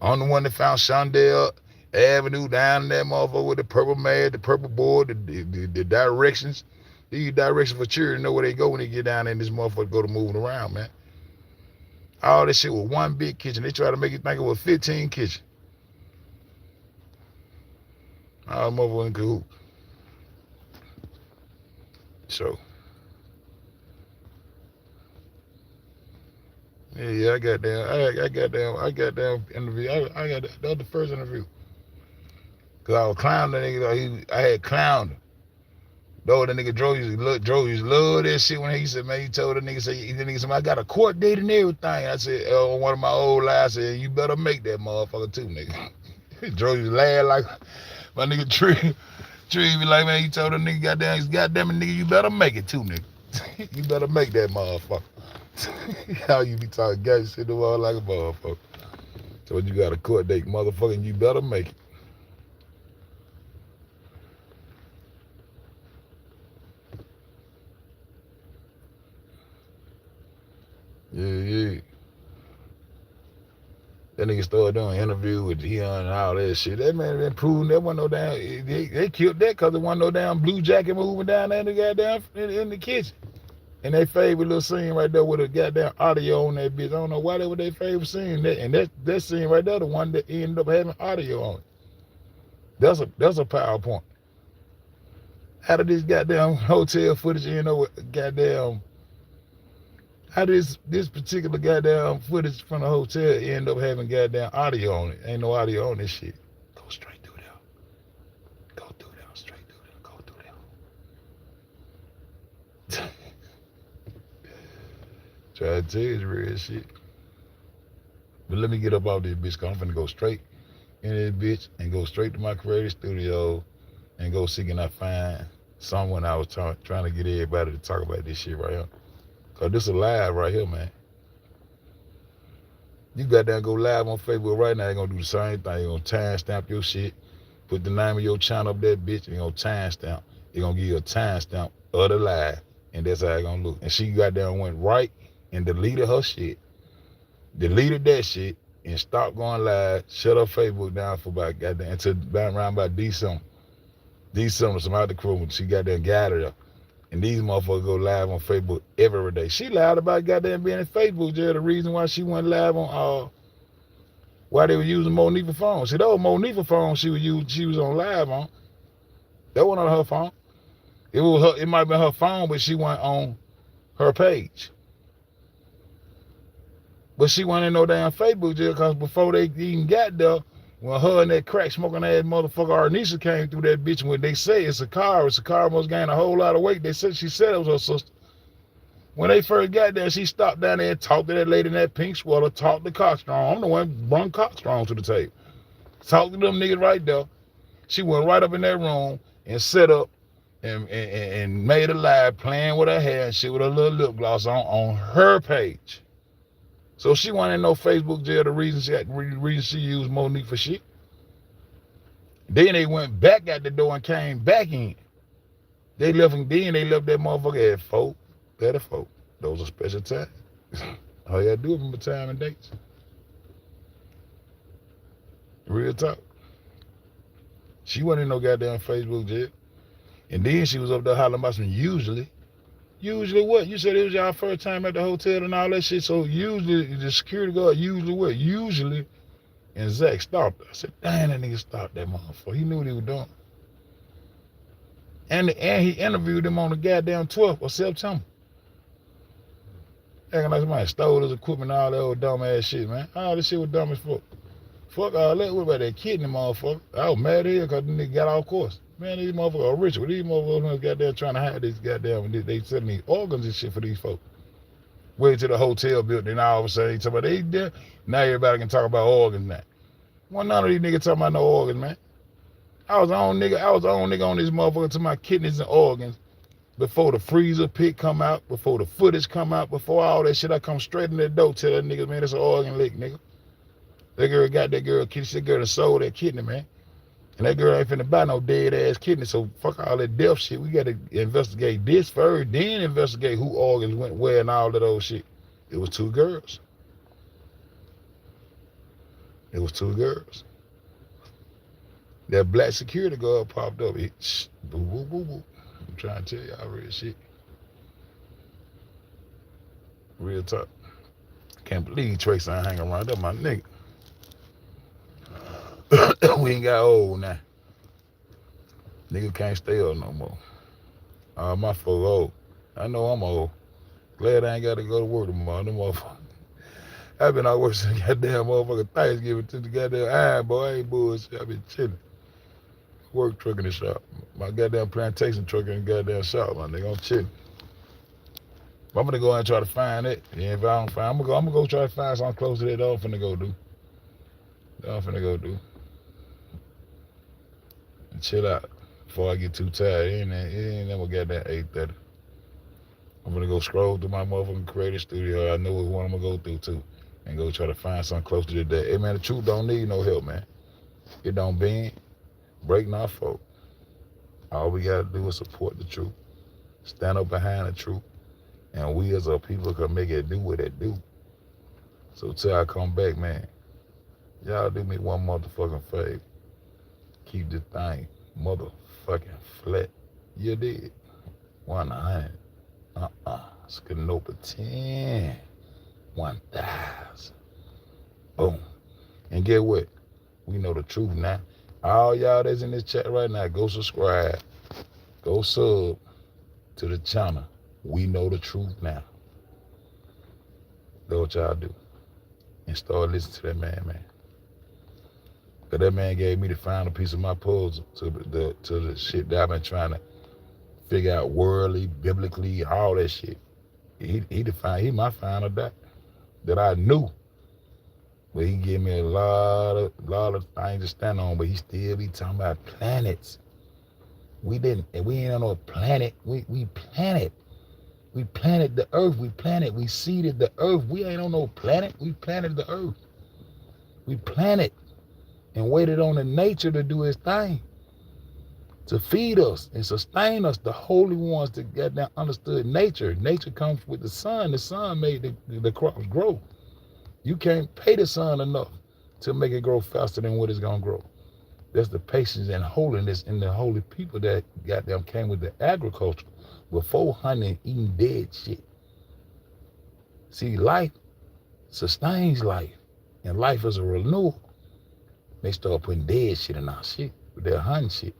I'm the one that found Shondell Avenue down in that motherfucker with the purple mad, the purple board, the directions. These directions for children know where they go when they get down there and this motherfucker go to moving around, man. All this shit with one big kitchen. They try to make it think it was 15 kitchen. All motherfucking cool. So, yeah, I got down interview. That was the first interview. Cause I was clowning the nigga. I had clowned him. Though the nigga Joe used to love that shit when he said, man, he told the nigga, said, I got a court date and everything. I said, one of my old lies, I said, you better make that motherfucker too, nigga. Joe used to laugh like my nigga Tree be like, man, he told the nigga, goddamn it, nigga, you better make it too, nigga. You better make that motherfucker. How you be talking gangsta shit to all like a motherfucker. So when you got a court date, motherfucker, you better make it. Yeah. That nigga started doing interview with Dion and all that shit. That man been proving there wasn't no damn. They killed that because there wasn't no damn blue jacket moving down there in the goddamn in the kitchen. And they favorite little scene right there with a goddamn audio on that bitch. I don't know why that was their favorite scene. That scene right there, the one that ended up having audio on it. That's a PowerPoint. How did this goddamn hotel footage end up with goddamn? How does this particular goddamn footage from the hotel end up having goddamn audio on it? Ain't no audio on this shit. Go straight through there. Go through there. Straight through there. Go through there. Try to tell you it's real shit. But let me get up off this bitch, cause I'm finna go straight in this bitch and go straight to my creative studio and go see can I find someone I was trying to get everybody to talk about this shit right here. Cause this is live right here, man. You got down go live on Facebook right now, you're gonna do the same thing. You're gonna timestamp your shit, put the name of your channel up that bitch, and you're gonna timestamp. You're gonna give you a timestamp of the live, and that's how it's gonna look. And she got down, went right and deleted her shit, deleted that shit, and stopped going live, shut her Facebook down for about goddamn until around about December. Some out the crew when she got there gathered up. And these motherfuckers go live on Facebook every day. She lied about goddamn being in Facebook jail. The reason why she went live on why they were using Monifa phone. See, that was Monifa phone she was on live on. That wasn't on her phone. It might have been her phone, but she went on her page. But she went in no damn Facebook jail because before they even got there, when her and that crack smoking ass motherfucker Arnisha came through that bitch, when they say it's a car must gain a whole lot of weight. She said it was her sister. When they first got there, she stopped down there and talked to that lady in that pink sweater, talked to Cockstrong. I'm the one who brought Cockstrong to the table. Talked to them niggas right there. She went right up in that room and set up and made a live playing with her hair and shit with her little lip gloss on her page. So she went in no Facebook jail. The reason she used Monique for shit. Then they went back out the door and came back in. They left that motherfucker at 4:34. Those are special times. All you gotta do is remember time and dates. Real talk. She wasn't in no goddamn Facebook jail. And then she was up there hollering about some usually. Usually what? You said it was y'all first time at the hotel and all that shit. So usually the security guard usually what? Usually, and Zach stopped her. I said, damn, that nigga stopped that motherfucker. He knew what he was doing. And he interviewed him on the goddamn 12th of September. Acting like somebody stole his equipment and all that old dumb ass shit, man. All this shit was dumb as fuck. Fuck all that. What about that kidney motherfucker? I was mad at him because the nigga got off course. Man, these motherfuckers are rich. These motherfuckers goddamn trying to hide these goddamn, they selling these organs and shit for these folks. Wait till the hotel building, and all of a sudden they talk about they there. Now everybody can talk about organs now. Well, none of these niggas talking about no organs, man. I was the only nigga on this motherfucker to my kidneys and organs before the freezer pic come out, before the footage come out, before all that shit. I come straight in the door, tell that nigga, man, it's an organ leak, nigga. That girl got that girl kidney. That girl that sold that kidney, man. And that girl ain't finna buy no dead ass kidney. So fuck all that death shit. We gotta investigate this first, then investigate who organs went where and all that old shit. It was two girls. It was two girls. That black security guard popped up. Boo, boo, boo, boo. I'm trying to tell y'all real shit. Real talk. Can't believe Trace ain't hanging around. That's my nigga. We ain't got old now. Nigga can't stay up no more. All my folks old. I know I'm old. Glad I ain't got to go to work tomorrow. Them motherfuckers. I've been out working since goddamn motherfucking Thanksgiving to the goddamn iron, boy. I ain't bullshit. I've been chilling. Work truck in the shop. My goddamn plantation truck in the goddamn shop, my nigga. I'm chilling. I'm gonna go and try to find it. Yeah, if I don't find, I'm gonna go try to find something close to that. That's all I'm finna go do. And chill out before I get too tired. It ain't never got that 8:30. I'm gonna go scroll through my motherfucking creative studio. I know which one I'm gonna go through too, and go try to find something close to that. Hey man, the truth don't need no help, man. It don't bend, break no fault. All we gotta do is support the truth, stand up behind the truth, and we as a people can make it do what it do. So till I come back, man, y'all do me one motherfucking favor. Keep this thing motherfucking flat. You did. 100. Skinopa 10. 1,000. Boom. And get what? We know the truth now. All y'all that's in this chat right now, go subscribe. Go sub to the channel. We know the truth now. That's what y'all do. And start listening to that man. Cause that man gave me the final piece of my puzzle to the shit that I've been trying to figure out worldly, biblically, all that shit. He my final dot that I knew. But he gave me a lot of things to stand on, but he still be talking about planets. We ain't on no planet. We planet. We planted the earth. We seeded the earth. We ain't on no planet. We planted the earth. We planted and waited on the nature to do its thing, to feed us and sustain us, the holy ones that got down understood nature. Nature comes with the sun. The sun made the crops grow. You can't pay the sun enough to make it grow faster than what it's gonna grow. That's the patience and holiness in the holy people that goddamn came with the agriculture before hunting, eating dead shit. See, life sustains life, and life is a renewal. They start putting dead shit in our shit with their hunting shit.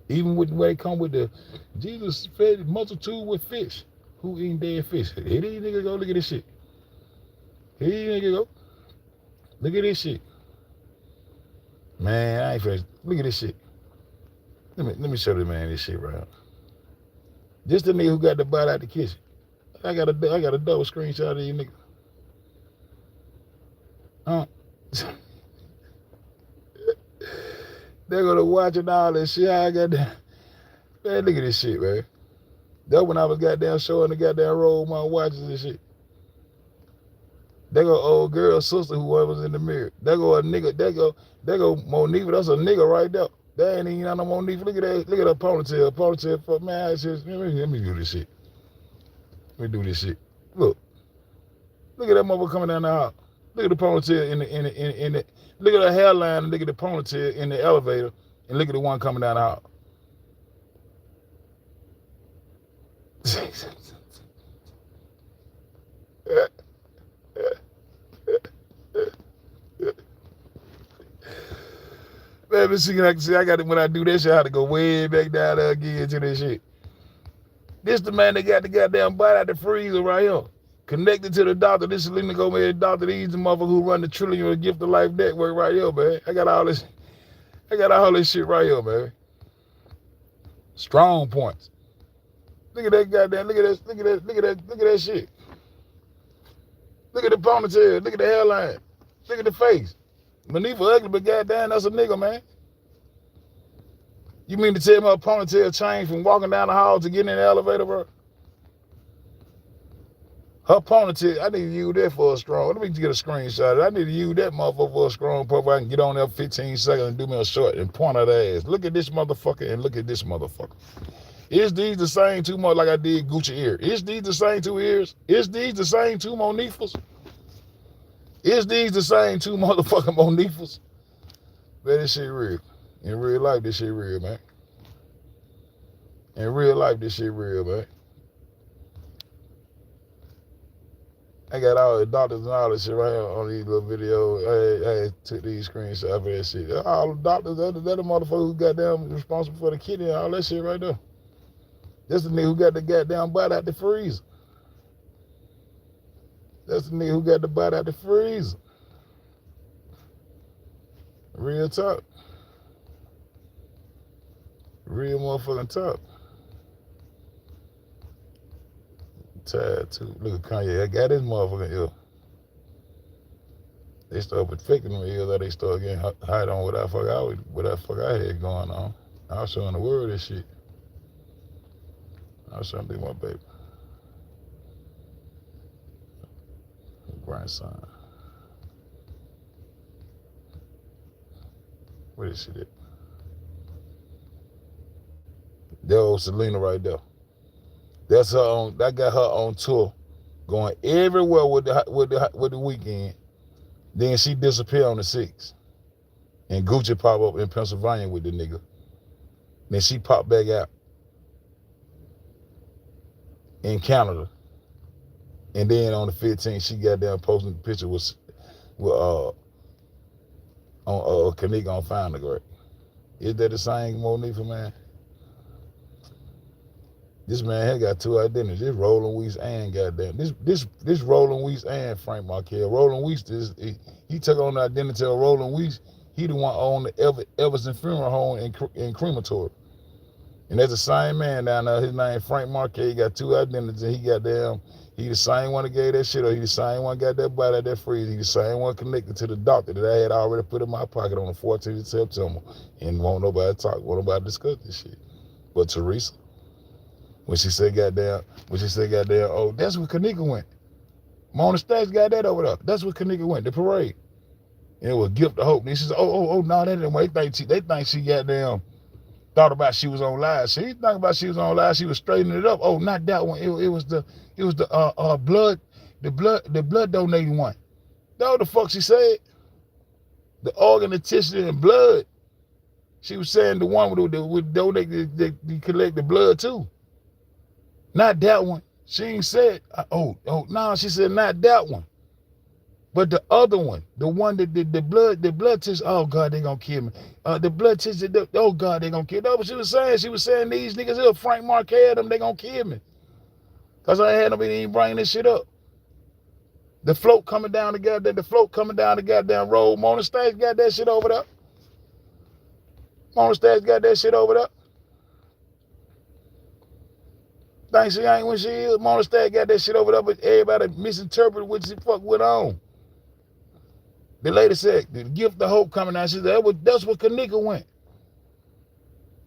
Even with the way they come with the Jesus fed multitude with fish. Who eating dead fish? Here these niggas go, look at this shit. Here these niggas go. Look at this shit. Man, I ain't fresh. Look at this shit. Let me show this man this shit right now. Just the nigga who got the butt out the kitchen. I got a double screenshot of these niggas. They're gonna watching all this shit. I got that. Man, look at this shit, man. That when I was goddamn showing the goddamn roll my watches and shit. There go old girl sister who was in the mirror. There go a nigga. There go Monifa. That's a nigga right there. That ain't even no Monifa. Look at that. Look at her ponytail. Ponytail for man. Let me do this shit. Let me do this shit. Look at that mother coming down the aisle. Look at the ponytail in the look at her hairline and look at the ponytail in the elevator and look at the one coming down the aisle. Man, see, I got it when I do this shit, I have to go way back down there again to this shit. This the man that got the goddamn bite out the freezer right here. Connected to the doctor. This is Lena Gomez, Dr. These the motherfucker who run the Trillion Gift of Life Network right here, man. I got all this shit right here, man. Strong points. Look at that goddamn, look at that shit. Look at the ponytail, look at the hairline, look at the face. Monifa ugly, but goddamn, that's a nigga, man. You mean to tell me a ponytail changed from walking down the hall to getting in the elevator, bro? Her ponytail, I need to use that for a strong. Let me get a screenshot. I need to use that motherfucker for a strong puff. I can get on there 15 seconds and do me a short and point at her ass. Look at this motherfucker and look at this motherfucker. Is these the same two more like I did Gucci ear? Is these the same two ears? Is these the same two Monifas? Is these the same two motherfucking Monifas? Man, this shit real. In real life, this shit real, man. In real life, this shit real, man. I got all the doctors and all this shit right here on these little videos. I took these screenshots of that shit. All the doctors, that the motherfucker who goddamn responsible for the kidney and all that shit right there. That's the nigga who got the goddamn bite out the freezer. That's the nigga who got the bite out the freezer. Real talk. Real motherfucking talk. Tired too. Look at Kanye. I got his motherfucking ear. They start perfecting my ears, or they start getting hot on what the fuck I had going on. I was showing the world this shit. I was trying to be my baby. Grandson. Where this shit at? There old Selena right there. That's her on. That got her on tour, going everywhere with the weekend. Then she disappeared on the 6th, and Gucci pop up in Pennsylvania with the nigga. Then she popped back out in Canada, and then on the 15th she got down posting the picture with on Kenneka on Find the Great. Is that the same Monifa, man? This man had got two identities. This Roland Weiss and goddamn this Roland Weiss and Frank Markel. Roland Weiss he took on the identity of Roland Weiss. He the one owned the Everson Funeral Home in crematory. And that's the same man down there. His name Frank Markel. He got two identities. And he the same one that gave that shit, or he the same one got that body out that freezer. He the same one connected to the doctor that I had already put in my pocket on the 14th of September. And won't nobody discuss this shit. But Teresa, when she said goddamn, oh, that's where Kenneka went. Mona Stacks got that over there. That's where Kenneka went, the parade. And it was Gift of Hope. And she said, no, that didn't wait. They think she goddamn thought about she was on live. She didn't think about she was on live. She was straightening it up. Oh, not that one. It was the blood donating one. That's what the fuck she said. The organ, the tissue, and blood. She was saying the one would donate, they collect the blood too. Not that one. She ain't said, no, she said not that one. But the other one, the one that the blood test, oh God, they gonna kill me. The blood test, oh God, they gonna kill me. That's what she was saying these niggas here, Frank Markel, them, they gonna kill me. Cause I had nobody even bringing this shit up. The float coming down the goddamn road. Mona Stacks got that shit over there. Think she ain't when she is. Mona Stacks got that shit over there, but everybody misinterpreted what she fuck went on. The lady said, the Gift of Hope coming out. She said, that's where Kenneka went.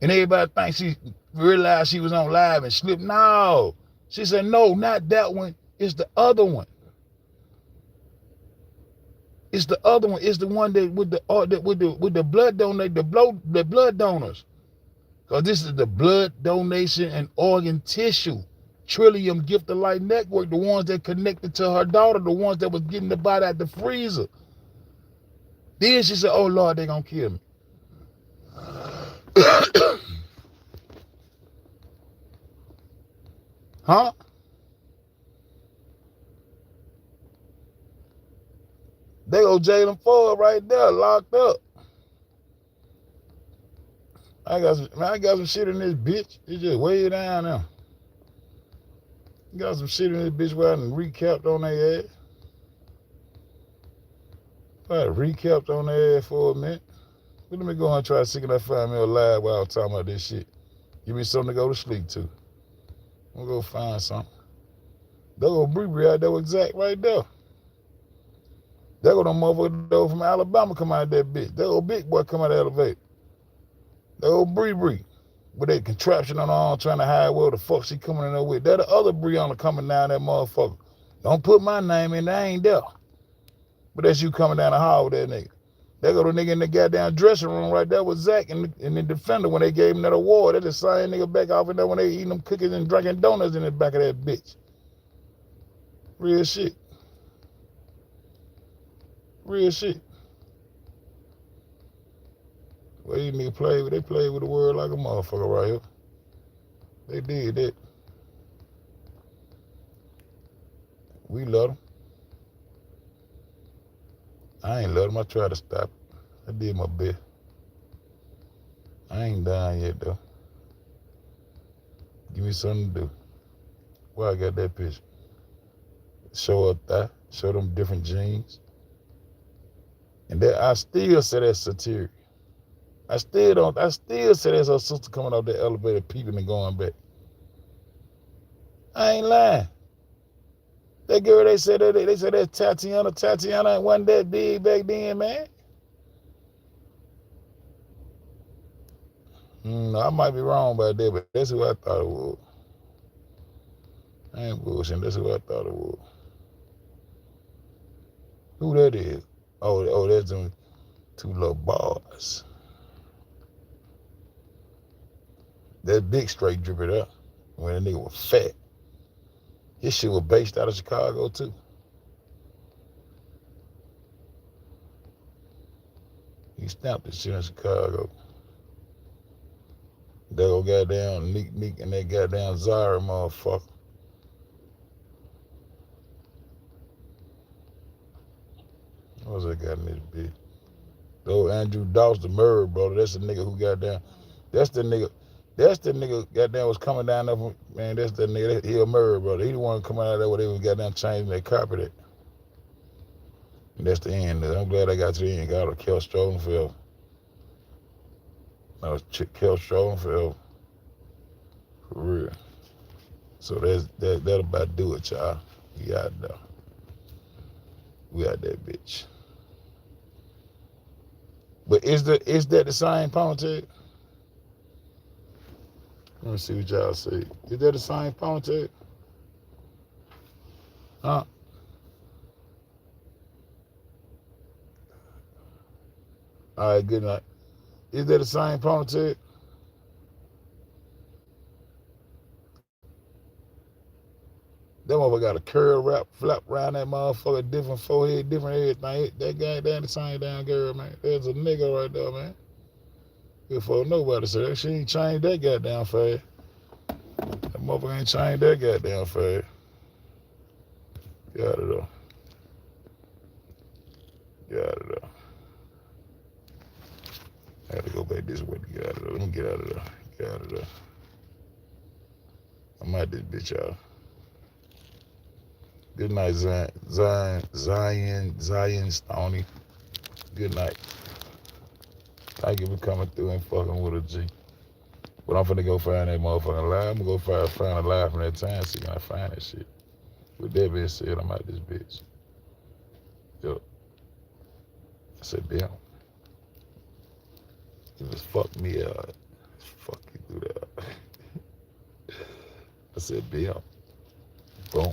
And everybody thinks she realized she was on live and slipped. No. She said, no, not that one. It's the other one. It's the other one. It's the one that with the blood donate, the blood donors. Because this is the blood donation and organ tissue. Trillium Gift of Life Network, the ones that connected to her daughter, the ones that was getting the body out the freezer. Then she said, oh Lord, they gonna kill me. Huh? They go Jalen Ford right there, locked up. I got some shit in this bitch. It's just way down now. Got some shit in this bitch where I done recapped on their ass. I recapped on their ass for a minute. But let me go and try to see if I find me a live while I was talking about this shit. Give me something to go to sleep to. I'm gonna go find something. There go Bree out there with Zach right there. There go them motherfuckers from Alabama come out of that bitch. That old big boy come out of the elevator. That old Bree with that contraption on her arm trying to hide where the fuck she coming in there with. That the other Brianna coming down that motherfucker. Don't put my name in there, I ain't there. But that's you coming down the hall with that nigga. They go the nigga in the goddamn dressing room right there with Zach and the defender when they gave him that award. That's the same nigga back off in there when they eating them cookies and drinking donuts in the back of that bitch. Real shit. Real shit. Well, these niggas they play with the world like a motherfucker right here. They did that. We love them. I ain't love them. I tried to stop it. I did my best. I ain't done yet, though. Give me something to do. Why I got that picture? Show up thigh. Show them different jeans. And that I still say that's satiric. I still say that's her sister coming off that elevator peeping and going back. I ain't lying. That girl, they said that's Tatiana. Tatiana wasn't that big back then, man. No, I might be wrong about that, but that's who I thought it was. I ain't bullshitting. That's who I thought it was. Who that is? Oh, that's them two little bars. That big straight drip it up when the nigga was fat. His shit was based out of Chicago, too. He snapped this shit in Chicago. That old goddamn Neek and that goddamn Zara motherfucker. What was that guy in this bitch? The old Andrew Dawes, the murder brother. That's the nigga who got down. That's the nigga goddamn was coming down there from, man, that's the nigga. He a murder brother. He the one coming out of there where they was goddamn changing their carpet at. And that's the end. I'm glad I got to the end. Got a Kel Strolenfeld. I was Kel Strolenfeld. For real. So that'll about do it, y'all. We out there. We out that bitch. But is that the same ponytail? Let me see what y'all say. Is that the same ponytail? Huh? All right, good night. Is that the same ponytail? That motherfucker got a curl wrap, flap around that motherfucker, different forehead, different everything. That guy down the same damn girl, man. There's a nigga right there, man. Before nobody said that, she ain't changed that goddamn fast. That motherfucker ain't changed that goddamn fast. Get out of there. Get out of there. I had to go back this way to get out of there. Let me get out of there. Get out of there. I'm out this bitch, y'all. Good night, Zion Stoney. Good night. Thank you for coming through and fucking with a G. But I'm finna go find that motherfucking lie. I'm gonna go find a lie from that time, see can I find that shit. With that being said, I'm out this bitch. Yo. I said, damn. You just fucked me up. Fuck you through that. I said, damn. Boom.